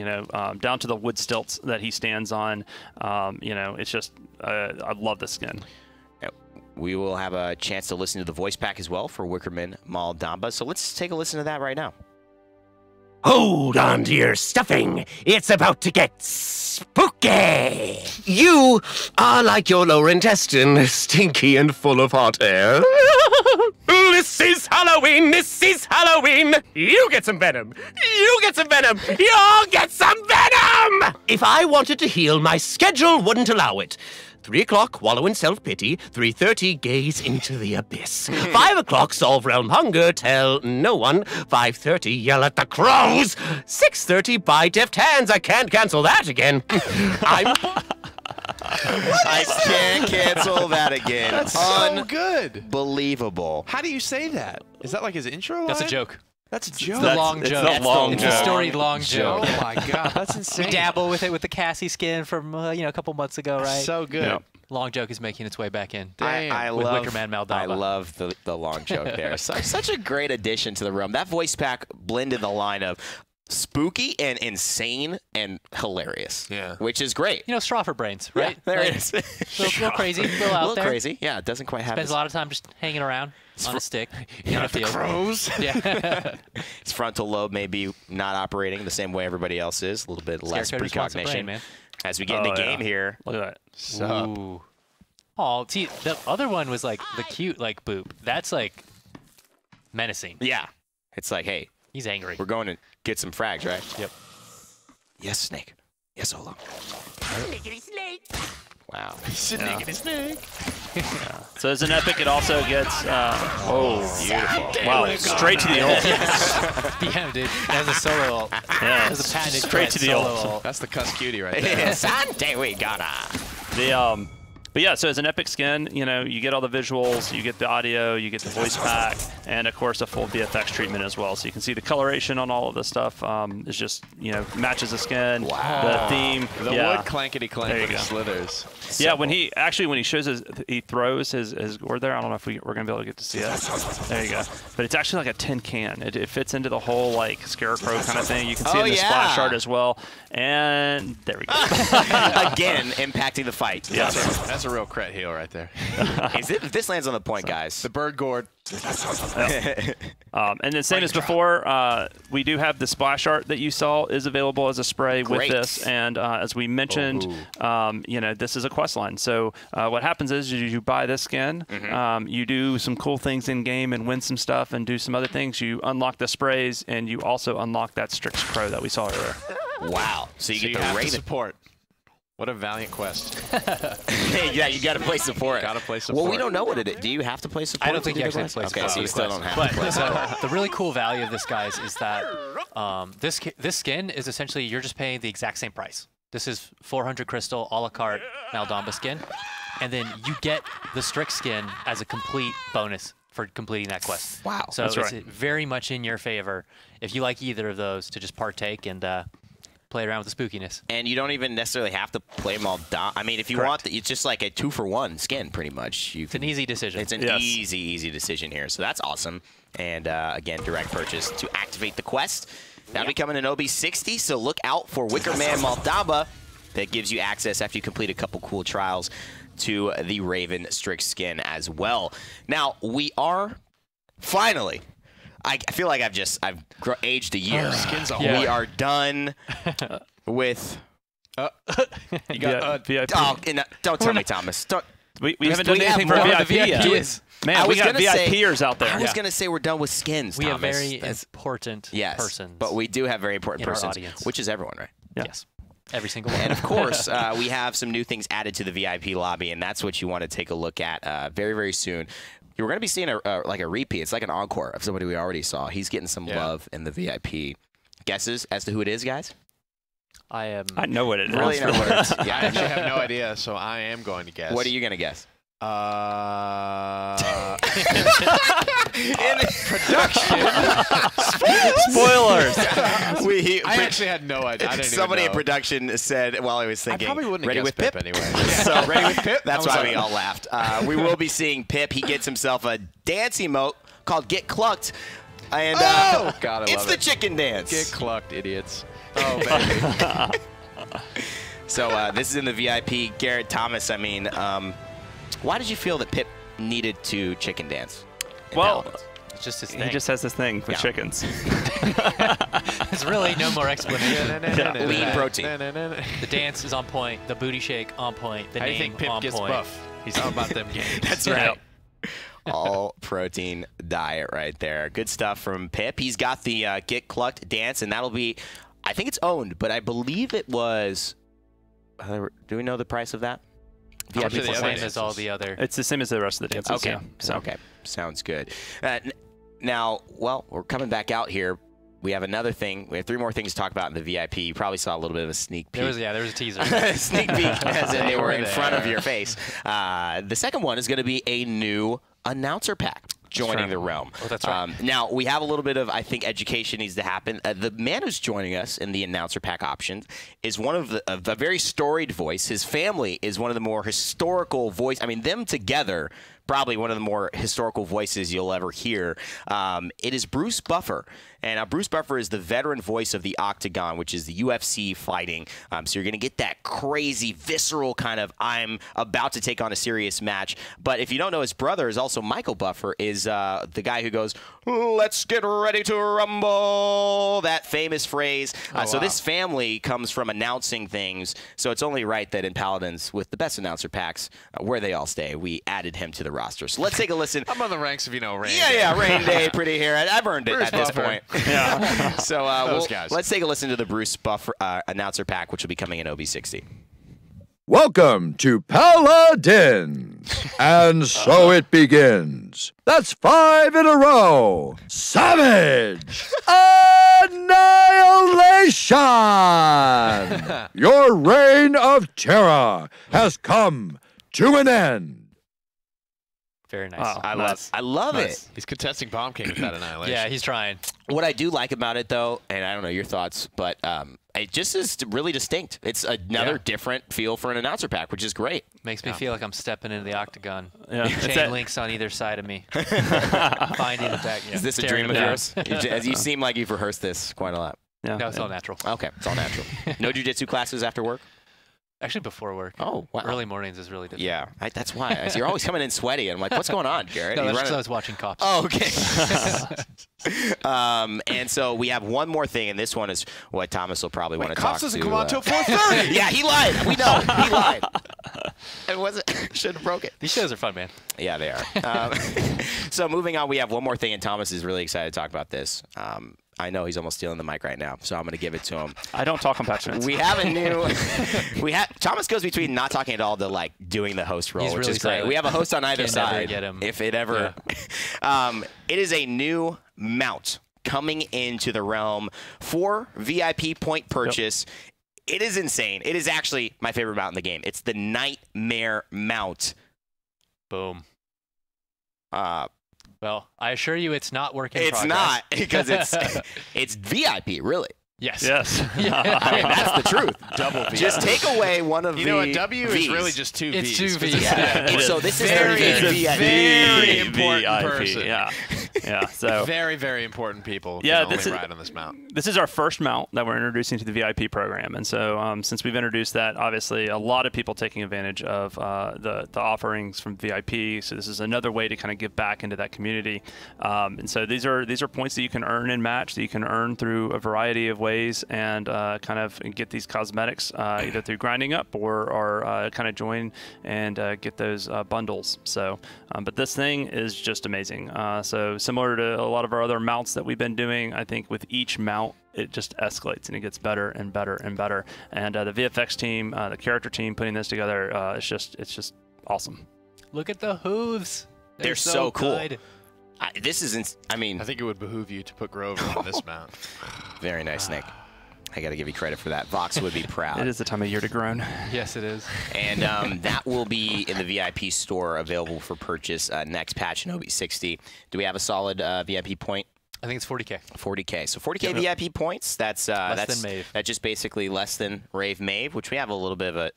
down to the wood stilts that he stands on. It's just, I love this skin. We will have a chance to listen to the voice pack as well for Wickerman Mal'Damba. So let's take a listen to that right now. Hold on to your stuffing. It's about to get spooky. You are like your lower intestine, stinky and full of hot air. This is Halloween. This is Halloween. You get some venom. You get some venom. You'll get some venom. If I wanted to heal, my schedule wouldn't allow it. 3 o'clock, wallow in self-pity. 3:30, gaze into the abyss. 5 o'clock, solve realm hunger, tell no one. 5:30, yell at the crows. 6:30, buy deft hands. I can't cancel that again. I can't cancel that again. That's so good. Unbelievable. How do you say that? Is that like his intro line? That's a joke. That's a joke. It's the long joke. It's the long It's joke. a storied long joke. Oh my god, that's insane. We dabble with it with the Cassie skin from a couple months ago, right? So good. Yep. Long joke is making its way back in. I with love Wickerman Mal'Damba. I love the long joke there. Such a great addition to the room. That voice pack blended the line of spooky and insane and hilarious. Yeah. Which is great. You know, straw for brains, right? Yeah, there Like, it is. little crazy, a little out A little there. crazy. Yeah, it doesn't quite have Spends its, a lot of time just hanging around on a stick in a field. Crows. Yeah. its frontal lobe maybe not operating the same way everybody else is. A little bit less Scarecrow just wants a precognition. brain, man. As we get in the game here. Look at that. Sup? Ooh. Oh, see, the other one was like the cute like boop. That's like menacing. Yeah. It's like, hey, He's angry. we're going to get some frags, right? Yep. Yes, Snake. Yes, Olo. Wow. So as an epic, it also gets. Beautiful. Wow, straight to the ult. Damn, dude. That was a solo ult. Yeah, That was a patented straight to the solo ult. That's the cuss cutie right there. Sante we gotta. But yeah, so as an epic skin, you know, you get all the visuals, you get the audio, you get the voice pack, and of course a full VFX treatment as well. So you can see the coloration on all of this stuff. Is just, you know, matches the skin, the theme. The wood clankety clank There you when he go. slithers. Yeah, when he shows he throws his gourd there. I don't know if we're gonna be able to get to see it. There you go. But it's actually like a tin can. It fits into the whole like scarecrow kind of thing. You can see it in the splash art as well. And there we go. Again, impacting the fight. Yeah. That's a real cret heel right there. If this lands on the point, guys. The bird gourd. And then same as before, we do have the splash art that you saw is available as a spray with this. And as we mentioned, you know, this is a quest line. So what happens is you buy this skin, you do some cool things in game and win some stuff and do some other things. You unlock the sprays and you also unlock that Strix Crow that we saw earlier. Wow. So you get have the to Raven. support. What a valiant quest. Yeah, you got to play support. Gotta play support. Well, we don't know what it is. Do you have to play support? I don't think to you do the actually quest? play Okay, support so you still don't have to play But support. the really cool value of this, guys, is that this skin is essentially you're just paying the exact same price. This is 400 crystal a la carte Mal'Damba skin, and then you get the Strix skin as a complete bonus for completing that quest. Wow, So that's it's right. very much in your favor if you like either of those to just partake and play around with the spookiness. And you don't even necessarily have to play them all down. I mean, if you want, it's just like a 2-for-1 skin, pretty much. It's an easy decision. It's an easy decision here. So that's awesome. And again, direct purchase to activate the quest. That'll be coming in OB60, so look out for Wickerman Mal'Damba. That gives you access after you complete a couple cool trials to the Raven Strix skin as well. Now, we are finally... I feel like I've aged a year. Skins are We are done with... You got VIP. Oh, don't tell me, Thomas. We We haven't done have anything for more. VIP The yet. VIPs. Man, we got gonna say- VIPers out there. I was going to say we're done with skins, We have Thomas. very That's- important yes, persons. but we do have very important in our persons, audience. which is everyone, right? Yeah. Yes. Every single one. And of course, we have some new things added to the VIP lobby, and that's what you want to take a look at very, very soon. You're going to be seeing like a repeat. It's like an encore of somebody we already saw. He's getting some love in the VIP. Guesses as to who it is, guys? I know what it is. Really know what it is. I Yeah. actually have no idea, so I am going to guess. What are you going to guess? Spoilers. I actually had no idea. I didn't Somebody even in know. production said while I was thinking, probably wouldn't have ready with guessed Pip? Pip anyway. So ready with Pip? That's I was why like- we all laughed. We will be seeing Pip. He gets himself a dance emote called Get Clucked. And Oh, God, I it's love the it. chicken dance. Get clucked, idiots. Oh, baby. So this is in the VIP. Garrett Thomas, I mean, why did you feel that Pip needed to chicken dance? in Well, Paladins? it's just his he thing. just has this thing for Yeah. chickens. There's really no more explanation. Lean protein. The dance is on point. The booty shake on point. The How do you name think Pip on gets point. buff? He's all about them games. That's right. All protein diet right there. Good stuff from Pip. He's got the Get Clucked dance, and that'll be, I think it's owned, but I believe it was, do we know the price of that? How much are It's the the other same as all the other. It's the same as the rest of the dances. Okay. Yeah. So. Okay. Sounds good. Now, well, we're coming back out here. we have another thing. We have 3 more things to talk about in the VIP. You probably saw a little bit of a sneak peek. There was a teaser. Sneak peek, as in they were in front of your face. The second one is going to be a new announcer pack joining the realm. Oh, that's right. Now, we have a little bit of, I think, education needs to happen. The man who's joining us in the announcer pack options is one of a very storied voice. His family is one of the more historical voice. I mean, them together, probably one of the more historical voices you'll ever hear. It is Bruce Buffer. And Bruce Buffer is the veteran voice of the Octagon, which is the UFC fighting. So you're going to get that crazy, visceral kind of, I'm about to take on a serious match. But if you don't know, his brother is also Michael Buffer, is the guy who goes, let's get ready to rumble, that famous phrase. So this family comes from announcing things. So it's only right that in Paladins, with the best announcer packs, where they all stay, we added him to the roster. So let's take a listen. I'm on the ranks of, Rain Yeah, Rain Day, pretty here. I've earned it Bruce at this Buffer. point. Yeah. So guys. let's take a listen to the Bruce Buffer announcer pack, which will be coming in OB60. Welcome to Paladins. And so it begins. That's 5 in a row. Savage. Annihilation. Your reign of terror has come to an end. Very nice. Oh, I love it. He's contesting Bomb King with that annihilation. Yeah, he's trying. What I do like about it, though, and I don't know your thoughts, but it just is really distinct. It's another different feel for an announcer pack, which is great. Makes me feel like I'm stepping into the Octagon. Yeah. Chain links on either side of me. Finding the back. Is this a dream of yours? As you seem like you've rehearsed this quite a lot. Yeah. No, it's all natural. Okay, it's all natural. No jiu-jitsu classes after work? Actually, before work. Oh, wow. Early mornings is really difficult. Yeah, that's why. You're always coming in sweaty. And I'm like, what's going on, Garrett? No, You that's because running- I was watching Cops. Oh, okay. And so we have one more thing, and this one is what Thomas will probably want to talk Cops to. doesn't come on until 4:30. Yeah, he lied. We know. He lied. It wasn't. Should have broke it. These shows are fun, man. Yeah, they are. So moving on, we have one more thing, and Thomas is really excited to talk about this. I know he's almost stealing the mic right now, so I'm going to give it to him. I don't talk on passions. We have a new. Thomas goes between not talking at all to like doing the host role, He's which really is great. silent. We have a host on either Can never side. get him. If it ever. It is a new mount coming into the realm for VIP point purchase. It is insane. It is actually my favorite mount in the game. It's the Nightmare mount. Boom. Well, I assure you it's not working. It's not, because it's VIP, really. Yes. Yes. I mean, that's the truth. Double V. Just take away one of You the know, a W Vs. is really just 2 It's Vs. 2 Vs. Yeah. So this is very, very very VIP. important person. Yeah. Yeah. So Very, very important people Yeah, can this only is- ride on this mount. this is our first mount that we're introducing to the VIP program, and so since we've introduced that, obviously a lot of people taking advantage of the offerings from VIP. So this is another way to kind of give back into that community. And so these are points that you can earn in match, that you can earn through a variety of ways, and kind of get these cosmetics either through grinding up or kind of join and get those bundles. So, but this thing is just amazing. So similar to a lot of our other mounts that we've been doing, I think with each mount, it just escalates and it gets better and better and better. And the VFX team, the character team putting this together, it's just awesome. Look at the hooves. They're so cool. good. This isn't. I mean, I think it would behoove you to put Grover on this mount. very nice, Nick. I got to give you credit for that. Vox would be proud. It is the time of year to groan. Yes, it is. And that will be in the VIP store, available for purchase next patch in OB60. Do we have a solid VIP point? I think it's 40K. 40K. So 40K VIP points. That's Less than Mave. That's just basically less than Rave Mave, which we have a little bit of a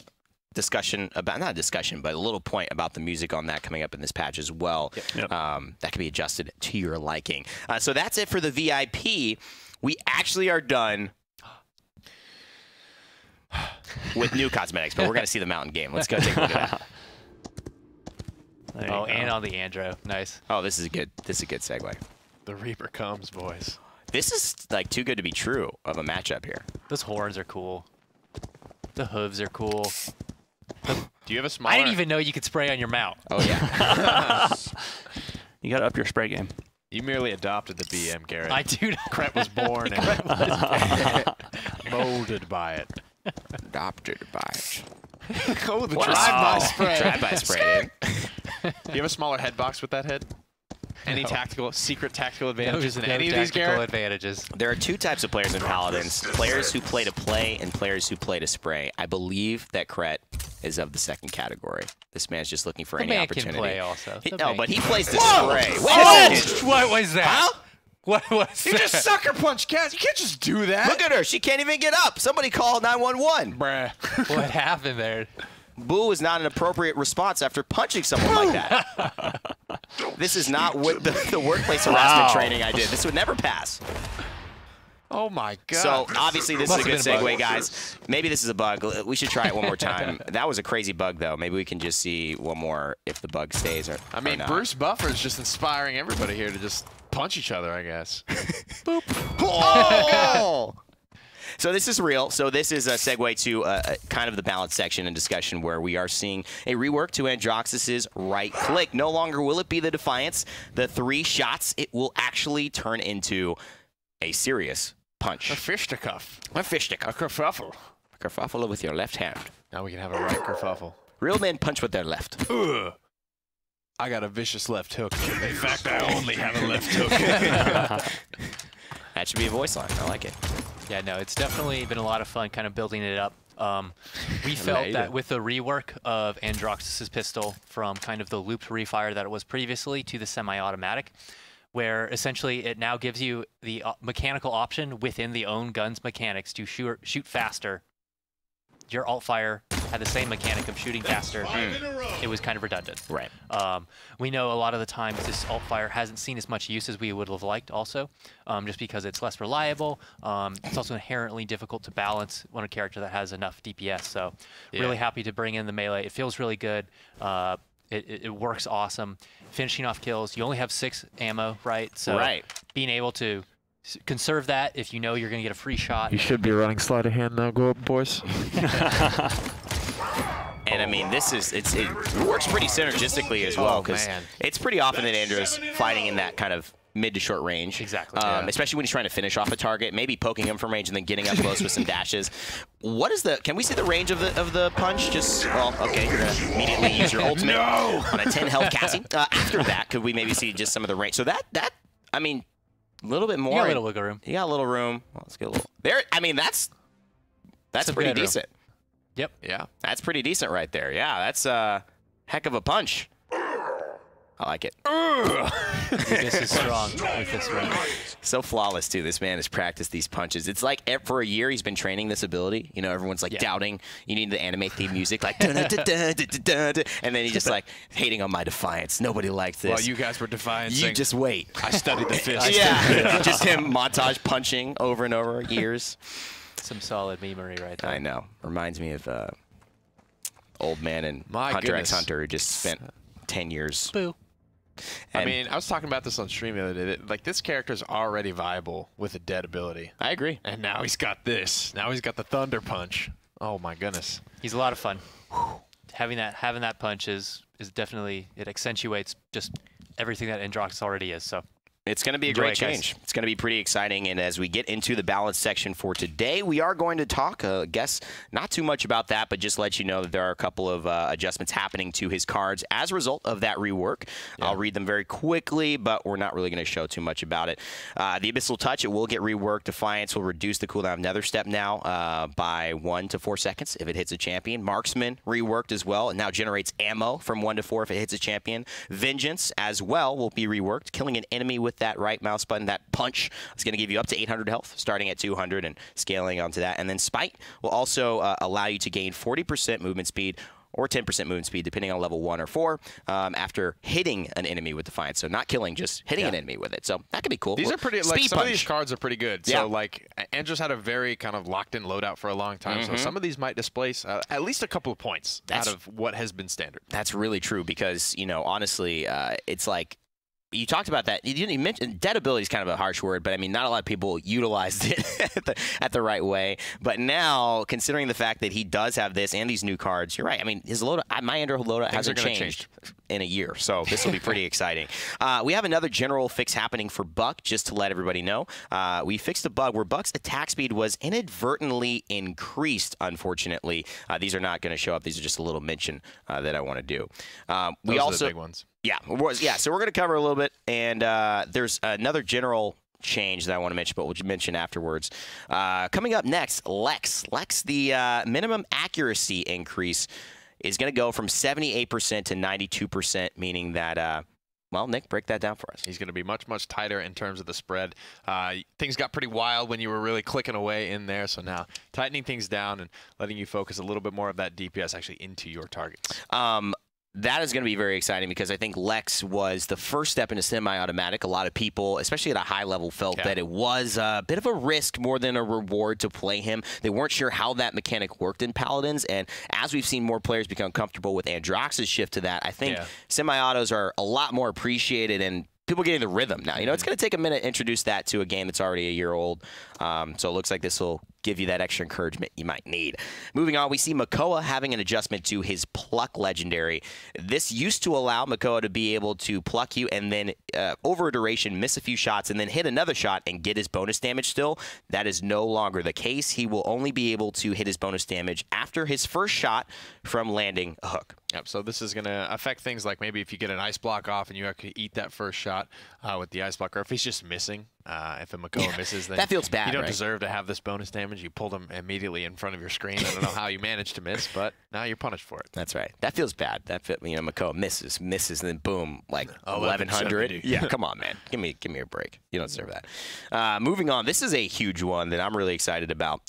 discussion about, not a discussion, but a little point about the music on that coming up in this patch as well. Yep. That can be adjusted to your liking. So that's it for the VIP. We actually are done with new cosmetics, but we're going to see the mountain game. Let's go take a look at that. There you Oh, go. and on the Andro. Nice. Oh, this is a good segue. The Reaper comes, boys. This is like too good to be true of a matchup here. Those horns are cool. The hooves are cool. Do you have a smaller? I didn't even know you could spray on your mount. Oh yeah. You got to up your spray game. You merely adopted the BM, Garrett. I do. Crep was born and molded by it. Adopted by it. Oh, the Wow. drive-by spray. Drive-by spray. Do you have a smaller head box with that head? Any secret tactical advantages in No any of these, tactical Garrett? advantages. There are two types of players in Paladins, players who play to play and players who play to spray. I believe that Kret is of the second category. This man's just looking for any opportunity. Can play also. No, but he plays to spray. Wait a second. What was that? Huh? What was You that? just sucker punch Cass. You can't just do that. Look at her. She can't even get up. Somebody call 911. Bruh. What happened there? Boo is not an appropriate response after punching someone like that. This is not what the workplace harassment training I did. This would never pass. Oh my God. So obviously this is a good Must have been a segue, guys. Maybe this is a bug. We should try it one more time. That was a crazy bug, though. Maybe we can just see one more if the bug stays or I mean, not. Bruce Buffer is just inspiring everybody here to just punch each other, I guess. Boop. Oh! So this is real. So this is a segue to kind of the balance section and discussion where we are seeing a rework to Androxus's right click. No longer will it be the Defiance, the 3 shots. It will actually turn into a serious punch. A fisticuff. A fisticuff. A kerfuffle. A kerfuffle with your left hand. Now we can have a right kerfuffle. Real men punch with their left. Ugh. I got a vicious left hook. In fact, I only have a left hook. That should be a voice line. I like it. Yeah, no, it's definitely been a lot of fun kind of building it up. We felt that with the rework of Androxus's pistol from kind of the looped refire that it was previously to the semi-automatic, where essentially it now gives you the mechanical option within the own gun's mechanics to shoot faster. Your alt fire had the same mechanic of shooting faster. It was kind of redundant. Right. We know a lot of the times this alt fire hasn't seen as much use as we would have liked also, just because it's less reliable. It's also inherently difficult to balance on a character that has enough DPS. So really happy to bring in the melee. It feels really good. It works awesome. Finishing off kills. You only have 6 ammo, right? So being able to conserve that if you know you're going to get a free shot. You should be running sleight of hand now. Go up, boys. And I mean, it works pretty synergistically as well, because it's pretty often that Andrew's fighting in that kind of mid to short range. Exactly. Especially when he's trying to finish off a target, maybe poking him from range and then getting up close with some dashes. What is the? Can we see the range of the punch? Just okay, you're gonna immediately use your ultimate on a 10 health Cassie. After that, could we maybe see just some of the range? So that I mean, a little bit more. You got a little wiggle room. You got a little room. Well, let's get a little. There. I mean, that's pretty decent. Yep. Yeah. That's pretty decent right there. Yeah, that's a heck of a punch. I like it. This is strong with this run. So flawless, too. This man has practiced these punches. It's like for a year he's been training this ability. You know, everyone's like doubting. You need to animate theme music like dun-dun-dun-dun-dun-dun-dun. And then he's just like hating on my Defiance. Nobody likes this. Well, you guys were Defiance. You just wait. I studied the fist. Yeah. Just him montage punching over and over years. Some solid memery right there. I know. Reminds me of old man and My Hunter goodness. x Hunter who just spent 10 years. Boo. I mean, I was talking about this on stream the other day. Like, this character's already viable with a dead ability. I agree. And now he's got this. Now he's got the Thunder Punch. Oh, my goodness. He's a lot of fun. Having that punch is definitely, it accentuates just everything that Androxus already is. So It's going to be a great change. It's going to be pretty exciting. And as we get into the balance section for today, we are going to talk, guess, not too much about that, but just let you know that there are a couple of adjustments happening to his cards as a result of that rework. Yeah. I'll read them very quickly, but we're not really going to show too much about it. The Abyssal Touch, it will get reworked. Defiance will reduce the cooldown of Nether Step now by 1 to 4 seconds if it hits a champion. Marksman reworked as well. It now generates ammo from 1 to 4 if it hits a champion. Vengeance as well will be reworked. Killing an enemy with that right mouse button, that punch, is going to give you up to 800 health, starting at 200 and scaling onto that. And then Spite will also allow you to gain 40% movement speed or 10% movement speed, depending on level 1 or 4, after hitting an enemy with Defiance. So not killing, just hitting an enemy with it. So that could be cool. These are pretty, like, some of these cards are pretty good. Yeah. So, like, Andrew's had a very kind of locked-in loadout for a long time. So some of these might displace at least a couple of points out of what has been standard. That's really true because, you know, honestly, it's like, you talked about that. You mentioned dead ability is kind of a harsh word, but I mean, not a lot of people utilized it at the right way. But now, considering the fact that he does have this and these new cards, you're right. I mean, his loadout, my Andrew loadout hasn't changed in a year, so this will be pretty exciting. We have another general fix happening for Buck, just to let everybody know. We fixed a bug where Buck's attack speed was inadvertently increased, unfortunately. These are not going to show up. These are just a little mention that I want to do. Those are the big ones. Yeah, so we're going to cover a little bit, and there's another general change that I want to mention, but we'll mention afterwards. Coming up next, Lex, the minimum accuracy increase is going to go from 78% to 92%, meaning that, well, Nick, break that down for us. He's going to be much, much tighter in terms of the spread. Things got pretty wild when you were really clicking away in there, so now tightening things down and letting you focus a little bit more of that DPS actually into your targets. That is going to be very exciting because I think Lex was the first step into semi-automatic. A lot of people, especially at a high level, felt that it was a bit of a risk more than a reward to play him. They weren't sure how that mechanic worked in Paladins, and as we've seen more players become comfortable with Androx's shift to that, I think semi-autos are a lot more appreciated and people getting the rhythm now. You know, it's going to take a minute to introduce that to a game that's already a year old, so it looks like this will give you that extra encouragement you might need. Moving on, we see Makoa having an adjustment to his Pluck legendary. This used to allow Makoa to be able to pluck you and then over a duration miss a few shots and then hit another shot and get his bonus damage still. That is no longer the case. He will only be able to hit his bonus damage after his first shot from landing a hook. Yep, so this is going to affect things like maybe if you get an ice block off and you have to eat that first shot with the ice block, or if he's just missing. If a Makoa misses, then that feels bad. You don't right? deserve to have this bonus damage. You pulled him immediately in front of your screen. I don't know how you managed to miss, but now you're punished for it. That's right. That feels bad. Makoa misses, and then boom, like 1100. Yeah, come on, man. Give me a break. You don't deserve that. Moving on, this is a huge one that I'm really excited about.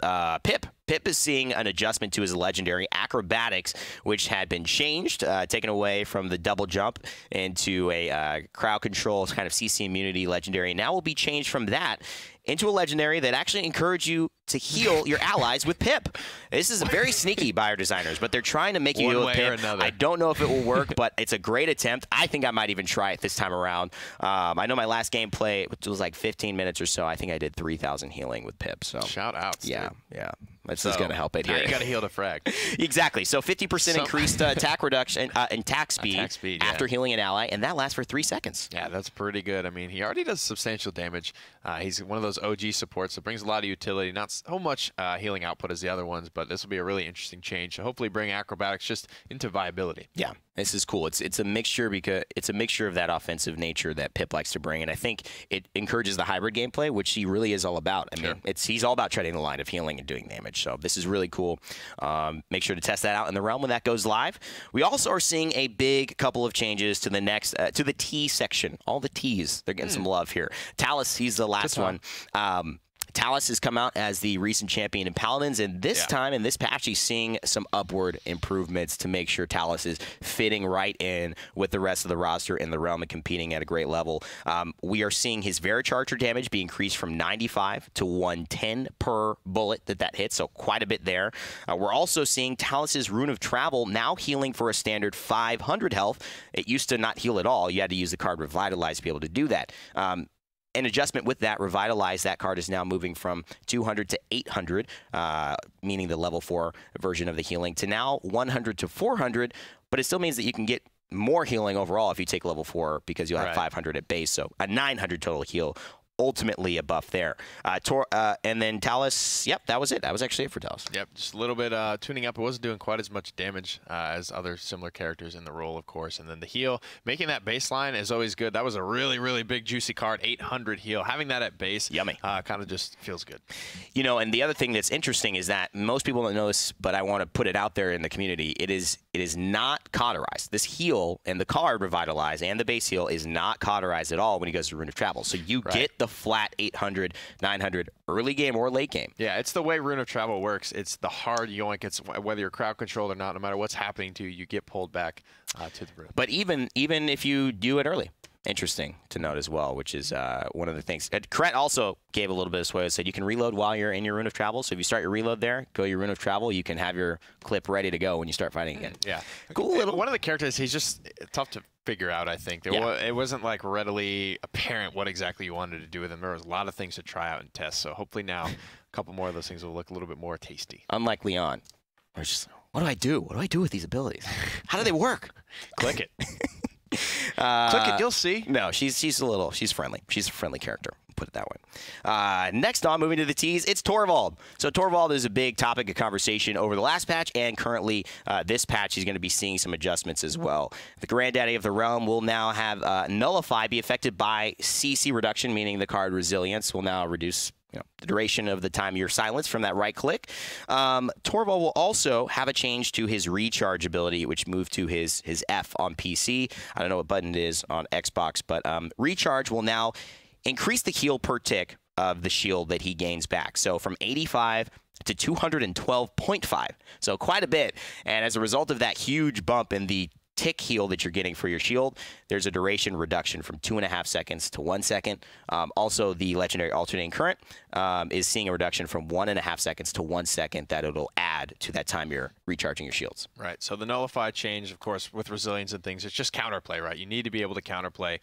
Pip. Pip is seeing an adjustment to his legendary Acrobatics, which had been changed, taken away from the double jump into a crowd control kind of CC immunity legendary. Now will be changed from that into a legendary that actually encourages you to heal your allies with Pip. This is very sneaky by our designers, but they're trying to make you heal with Pip. I don't know if it will work, but it's a great attempt. I think I might even try it this time around. I know my last gameplay, which was like 15 minutes or so, I think I did 3,000 healing with Pip. So shout out. Yeah. This is going to help it here. You got to heal to frag. Exactly. So 50% increased attack reduction, attack speed after healing an ally, and that lasts for 3 seconds. Yeah, that's pretty good. I mean, he already does substantial damage. He's one of those OG supports that brings a lot of utility. Not so much healing output as the other ones, but this will be a really interesting change to hopefully bring Acrobatics just into viability. Yeah, this is cool. It's a mixture because it's a mixture of that offensive nature that Pip likes to bring, and I think it encourages the hybrid gameplay, which he really is all about. I mean, he's all about treading the line of healing and doing damage. So this is really cool. Make sure to test that out in the realm when that goes live. We also are seeing a big couple of changes to the next to the T section. All the T's, they're getting some love here. Talus, he's the last one. Talus has come out as the recent champion in Paladins, and this time in this patch, he's seeing some upward improvements to make sure Talus is fitting right in with the rest of the roster in the realm and competing at a great level. We are seeing his Varicharger damage be increased from 95 to 110 per bullet that hits, so quite a bit there. We're also seeing Talus's Rune of Travel now healing for a standard 500 health. It used to not heal at all. You had to use the card Revitalize to be able to do that. An adjustment with that, Revitalize, that card is now moving from 200 to 800, meaning the level 4 version of the healing, to now 100 to 400, but it still means that you can get more healing overall if you take level 4 because you'll have 500 at base, so a 900 total heal. Ultimately a buff there. And then Talus, that was it. That was actually it for Talus. Yep, just a little bit tuning up. It wasn't doing quite as much damage as other similar characters in the role, of course. And then the heal, making that baseline is always good. That was a really, really big, juicy card, 800 heal. Having that at base, yummy. Kind of just feels good. You know, and the other thing that's interesting is that most people don't know this, but I want to put it out there in the community. It is not cauterized. This heal and the card Revitalize and the base heal is not cauterized at all when he goes to Rune of Travel. So you get the flat 800, 900 early game or late game. Yeah, it's the way Rune of Travel works. It's the hard yoink. It's whether you're crowd controlled or not, no matter what's happening to you, you get pulled back to the rune. But even if you do it early, interesting to note as well, which is one of the things. Kret also gave a little bit of sway. Said you can reload while you're in your Rune of Travel. So if you start your reload there, go your Rune of Travel, you can have your clip ready to go when you start fighting again. Yeah. Cool little. One of the characters, he's just tough to figure out, I think. It wasn't like readily apparent what exactly you wanted to do with him. There was a lot of things to try out and test. So hopefully now a couple more of those things will look a little bit more tasty. Unlike Leon, where it's just, what do I do? What do I do with these abilities? How do they work? Click it. Click it, you'll see. No, she's friendly. She's a friendly character. put it that way. Next on, moving to the T's, it's Torvald. So Torvald is a big topic of conversation over the last patch, and currently this patch he's going to be seeing some adjustments as well. The Granddaddy of the Realm will now have Nullify be affected by CC reduction, meaning the card Resilience will now reduce the duration of the time you're silenced from that right click. Torvald will also have a change to his recharge ability, which moved to his F on PC. I don't know what button it is on Xbox, but recharge will now increase the heal per tick of the shield that he gains back. So from 85 to 212.5. So quite a bit. And as a result of that huge bump in the tick heal that you're getting for your shield, there's a duration reduction from 2.5 seconds to 1 second. Also, the legendary alternating current is seeing a reduction from 1.5 seconds to 1 second that it'll add to that time you're recharging your shields. Right. So the Nullify change, of course, with resilience and things, it's just counterplay, right? You need to be able to counterplay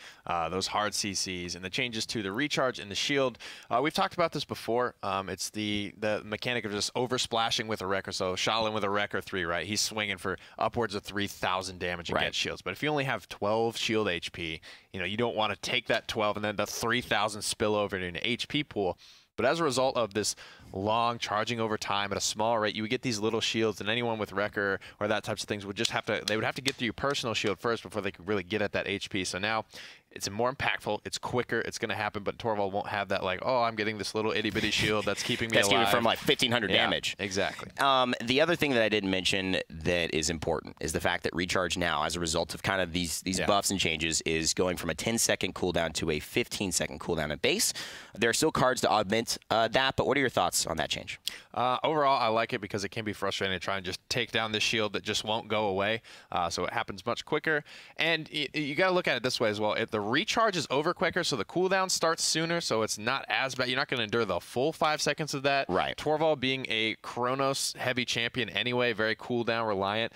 those hard CCs, and the changes to the recharge and the shield. We've talked about this before. It's the mechanic of just over splashing with a wreck, or so Shaolin with a wreck or 3, right? He's swinging for upwards of 3,000 damage and get shields. But if you only have 12 shield HP, you don't want to take that 12 and then the 3,000 spill over into an HP pool. But as a result of this long charging over time at a small rate, you would get these little shields, and anyone with Wrecker or that types of things would just have to, they would have to get through your personal shield first before they could really get at that HP. So now it's more impactful, it's quicker, it's going to happen, but Torvald won't have that like, oh, I'm getting this little itty-bitty shield that's keeping me alive. That's from like 1,500 damage. Exactly. The other thing that I didn't mention that is important is the fact that recharge now, as a result of kind of these buffs and changes, is going from a 10-second cooldown to a 15-second cooldown at base. There are still cards to augment that, but what are your thoughts on that change? Overall, I like it because it can be frustrating to try and just take down this shield that just won't go away. So it happens much quicker. And you got to look at it this way as well. If the recharge is over quicker, so the cooldown starts sooner, so it's not as bad. You're not going to endure the full 5 seconds of that. Right. Torvald being a Chronos heavy champion anyway, very cooldown reliant,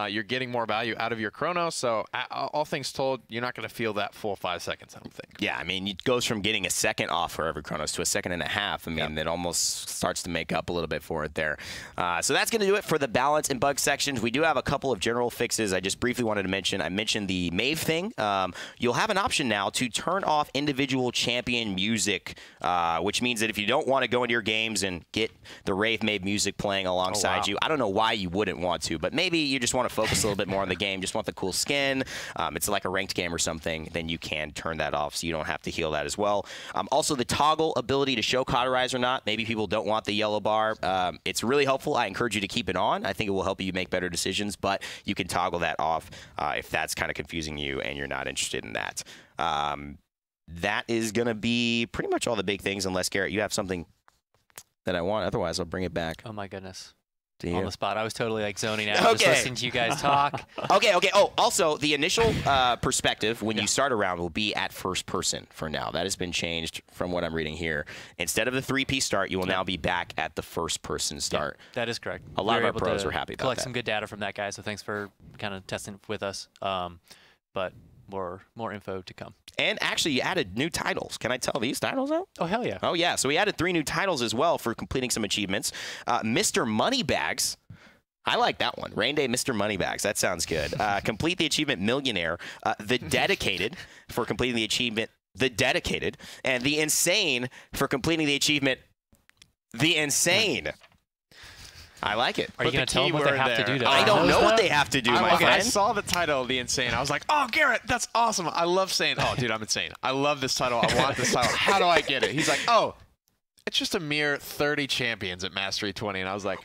you're getting more value out of your Chronos. So all things told, you're not going to feel that full 5 seconds, I don't think. Yeah, I mean, it goes from getting a second off for every Chronos to a 1.5 seconds. I mean, that almost starts to make up a little bit for it there. So that's going to do it for the balance and bug sections. We do have a couple of general fixes I just briefly wanted to mention. I mentioned the Mave thing. You'll have an option now to turn off individual champion music, which means that if you don't want to go into your games and get the Rave Mave music playing alongside you, I don't know why you wouldn't want to, but maybe you just want to focus a little bit more on the game, just want the cool skin, it's like a ranked game or something, then you can turn that off so you don't have to heal that as well. Also, the toggle ability to show cauterize or not, maybe people don't want the yellow bar. It's really helpful. I encourage you to keep it on. I think it will help you make better decisions, but you can toggle that off if that's kind of confusing you and you're not interested in that. That is going to be pretty much all the big things, unless, Garrett, you have something that I want. Otherwise, I'll bring it back. Oh, my goodness. On the spot. I was totally like zoning out, just listening to you guys talk. Okay. Oh, also, the initial perspective when you start a round will be at first person for now. That has been changed from what I'm reading here. Instead of the 3P start, you will now be back at the first person start. Yeah, that is correct. A lot of our pros are happy about that. Collect some good data from that, guy, so thanks for kind of testing with us. But more info to come. And actually, you added new titles. Can I tell these titles out? Oh, hell yeah. Oh, yeah. So we added 3 new titles as well for completing some achievements. Mr. Moneybags. I like that one. Rain Day Mr. Moneybags. That sounds good. Complete the achievement Millionaire. The Dedicated for completing the achievement The Dedicated. And the Insane for completing the achievement The Insane. I like it. Are you going to tell them what they have to do to I don't know what they have to do, my friend. I saw the title, The Insane. I was like, oh, Garrett, that's awesome. I love saying, oh, dude, I'm insane. I love this title. I want this title. How do I get it? He's like, oh, it's just a mere 30 champions at Mastery 20. And I was like,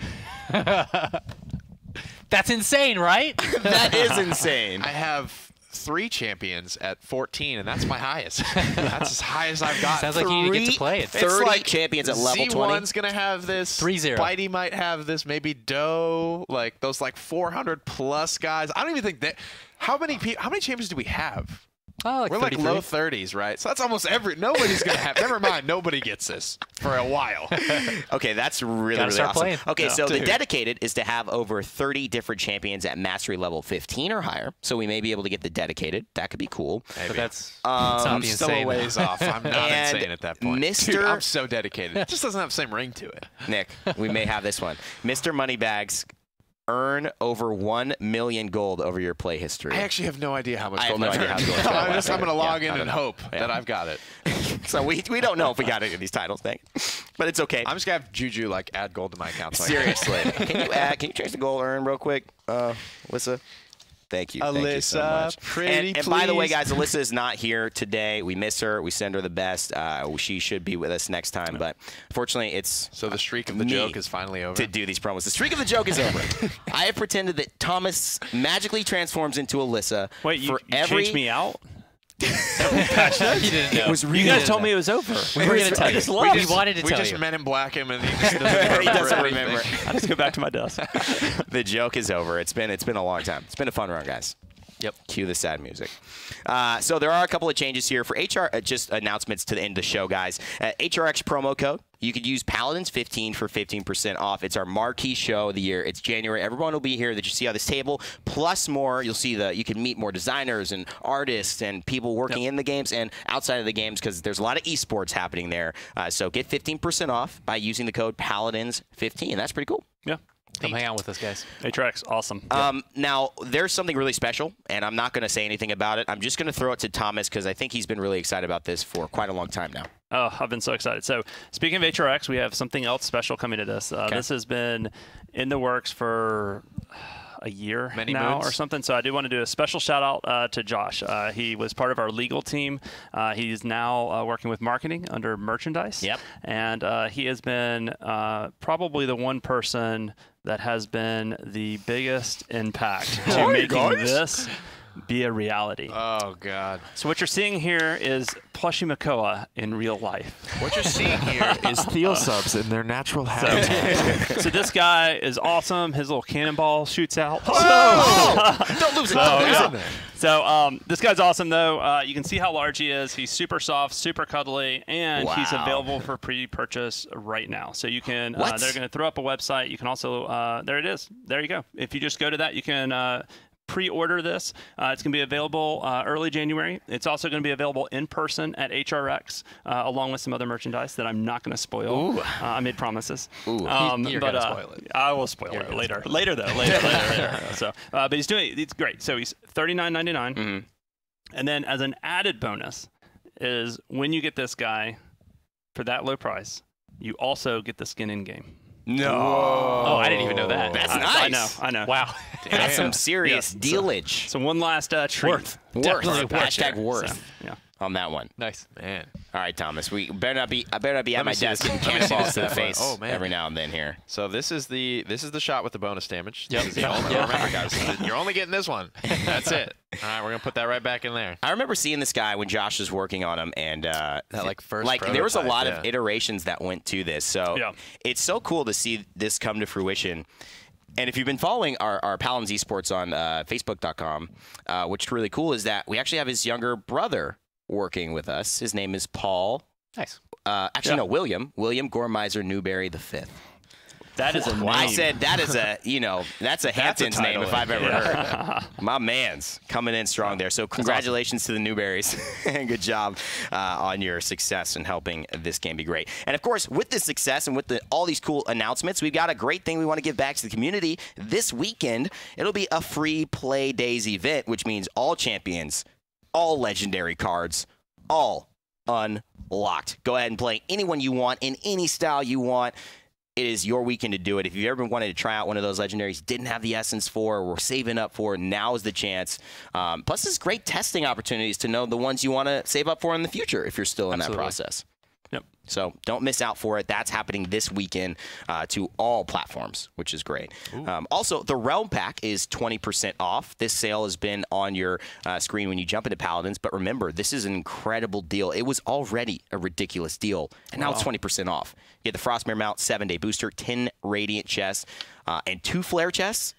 that's insane, right? That is insane. I have 3 champions at 14, and that's my highest. That's as high as I've got. Sounds like you get to play it. 30 like champions at level 20. Z1's gonna have this. 3-0. Bitey might have this. Maybe Doe. Like those 400 plus guys. I don't even think that. How many champions do we have? Oh, like we're 33. like low 30s, right? So that's almost nobody's gonna have. Never mind, nobody gets this for a while. Okay, that's really awesome. Playing. Okay, so the Dedicated is to have over 30 different champions at mastery level 15 or higher. So we may be able to get the Dedicated. That could be cool. Maybe. But that's I'm still a ways off. I'm not insane at that point. Dude, I'm so dedicated. It just doesn't have the same ring to it. Nick, we may have this one. Mr. Moneybags earn over 1 million gold over your play history. I actually have no idea how much I gold have no I've idea how earned. gold I'm going to log in I don't and know. hope that I've got it. So we don't know if we got any of these titles, thing, but it's okay. I'm just going to have Juju like add gold to my account. So Seriously. Can you change the goal earn real quick, Alyssa? Thank you. Thank you so Alyssa, much. pretty and by the way, please. guys, Alyssa is not here today. We miss her. We send her the best. She should be with us next time, but fortunately, it's So the streak of the me joke is finally over. to do these promos. The streak of the joke is over. I have pretended that Thomas magically transforms into Alyssa. Wait, you every changed me out? You didn't know. It was You guys told me it was over. We were going to tell you. We wanted to We tell just you. Men in Black him, and he just doesn't remember. He doesn't anything. remember. I just go back to my desk. The joke is over. It's been a long time. It's been a fun run, guys. Yep. Cue the sad music. So there are a couple of changes here for HR. Just announcements to the end of the show, guys. HRX promo code. You could use Paladins 15 for 15% off. It's our marquee show of the year. It's January. Everyone will be here that you see on this table, plus more. You'll see you can meet more designers and artists and people working in the games and outside of the games because there's a lot of esports happening there. So get 15% off by using the code Paladins15. That's pretty cool. Yeah. Come hang out with us, guys. HRX, awesome. Now, there's something really special, and I'm not going to say anything about it. I'm just going to throw it to Thomas because I think he's been really excited about this for quite a long time now. Oh, I've been so excited. So speaking of HRX, we have something else special coming to this. This has been in the works for a year now or something. So I do want to do a special shout out to Josh. He was part of our legal team. He's now working with marketing under merchandise. Yep. And he has been probably the one person that has been the biggest impact to making this be a reality. Oh, God. So what you're seeing here is Plushie Makoa in real life. What you're seeing here is Theo subs in their natural habitat. So this guy is awesome. His little cannonball shoots out. Don't lose it. Don't lose it. So this guy's awesome, though. You can see how large he is. He's super soft, super cuddly, and he's Wow. available for pre-purchase right now. So you can. What? They're going to throw up a website. You can also. There it is. There you go. If you just go to that, you can. Pre-order this. It's going to be available early January. It's also going to be available in person at HRX, along with some other merchandise that I'm not going to spoil. I made promises. You're going to spoil it. I will spoil it later. Later, though. Later. So, but it's great. So he's $39.99. And then as an added bonus is when you get this guy for that low price, you also get the skin in-game. No. Oh, I didn't even know that. That's I nice. know. Wow. That's some serious dealage. So one last treat. Worth. Definitely worth Hashtag it. worth So, yeah. on that one. Nice. Man. All right, Thomas. I better not be at my me see desk this. and Let me see cannonballs this to the stat line. face Oh, man. every now and then here. So this is the shot with the bonus damage. Yep. This is the only, remember, guys, you're only getting this one. That's it. All right, we're going to put that right back in there. I remember seeing this guy when Josh was working on him, and first there was a prototype, lot yeah. of iterations that went to this. So it's so cool to see this come to fruition. And if you've been following our Paladins Esports on Facebook.com, what's really cool is that we actually have his younger brother working with us. His name is Paul. Nice. Actually, no, William Gormizer Newberry V. That is a name. I said that is that's a Hamptons name if I've ever heard. My man's coming in strong there. So congratulations to the Newberries and good job on your success in helping this game be great. And of course, with this success and with all these cool announcements, we've got a great thing we want to give back to the community this weekend. It'll be a free play days event, which means all champions, all legendary cards, all unlocked. Go ahead and play anyone you want in any style you want. It is your weekend to do it. If you've ever wanted to try out one of those legendaries, didn't have the essence for, or were saving up for, now is the chance. Plus, it's great testing opportunities to know the ones you want to save up for in the future if you're still in that process. Yep. So don't miss out for it. That's happening this weekend to all platforms, which is great. Also, the Realm Pack is 20% off. This sale has been on your screen when you jump into Paladins. But remember, this is an incredible deal. It was already a ridiculous deal, and now it's 20% off. You get the Frostmere Mount 7-day booster, 10 Radiant chests, and 2 Flare chests.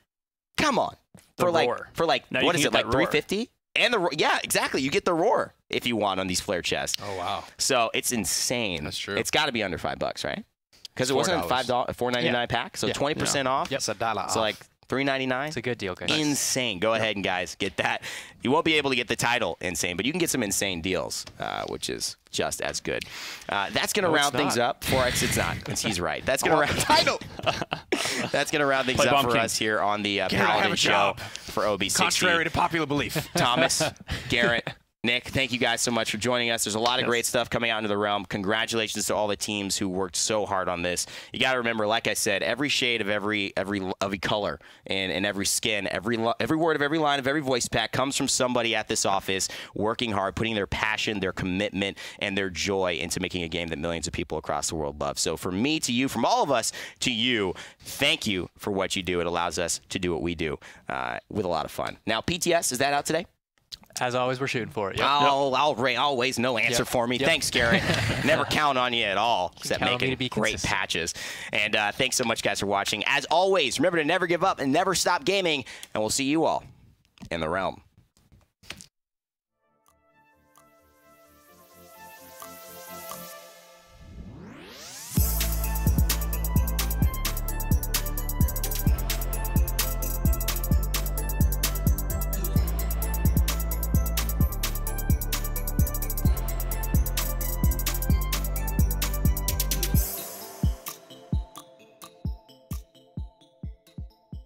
Come on. For like Now what is it, like that roar. 350? And yeah, exactly. You get the roar if you want on these flare chests. Oh, wow. So it's insane. That's true. It's got to be under $5, right? Because it wasn't a $4.99 pack, so 20% off. It's $1 off. So like $3.99. It's a good deal, guys. Insane. Go ahead and guys get that. You won't be able to get the title insane, but you can get some insane deals, which is just as good. That's going to round things up. 4X, it's not. He's right. That's going to round title. That's going to round things Play up Bomb for King. us here on the Garrett, I have Paladin a show job. for OB60. Contrary to popular belief. Thomas, Garrett, Nick, thank you guys so much for joining us. There's a lot of great stuff coming out into the realm. Congratulations to all the teams who worked so hard on this. You got to remember, like I said, every shade of every color and every skin, every word of every line of every voice pack comes from somebody at this office working hard, putting their passion, their commitment, and their joy into making a game that millions of people across the world love. So from me to you, from all of us to you, thank you for what you do. It allows us to do what we do with a lot of fun. Now, PTS, is that out today? As always, we're shooting for it. Yep. Always no answer for me. Thanks, Garrett. Never count on you at all, except making great patches. And thanks so much, guys, for watching. As always, remember to never give up and never stop gaming, and we'll see you all in the realm.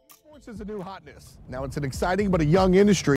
Sports is a new hotness. Now it's an exciting but a young industry.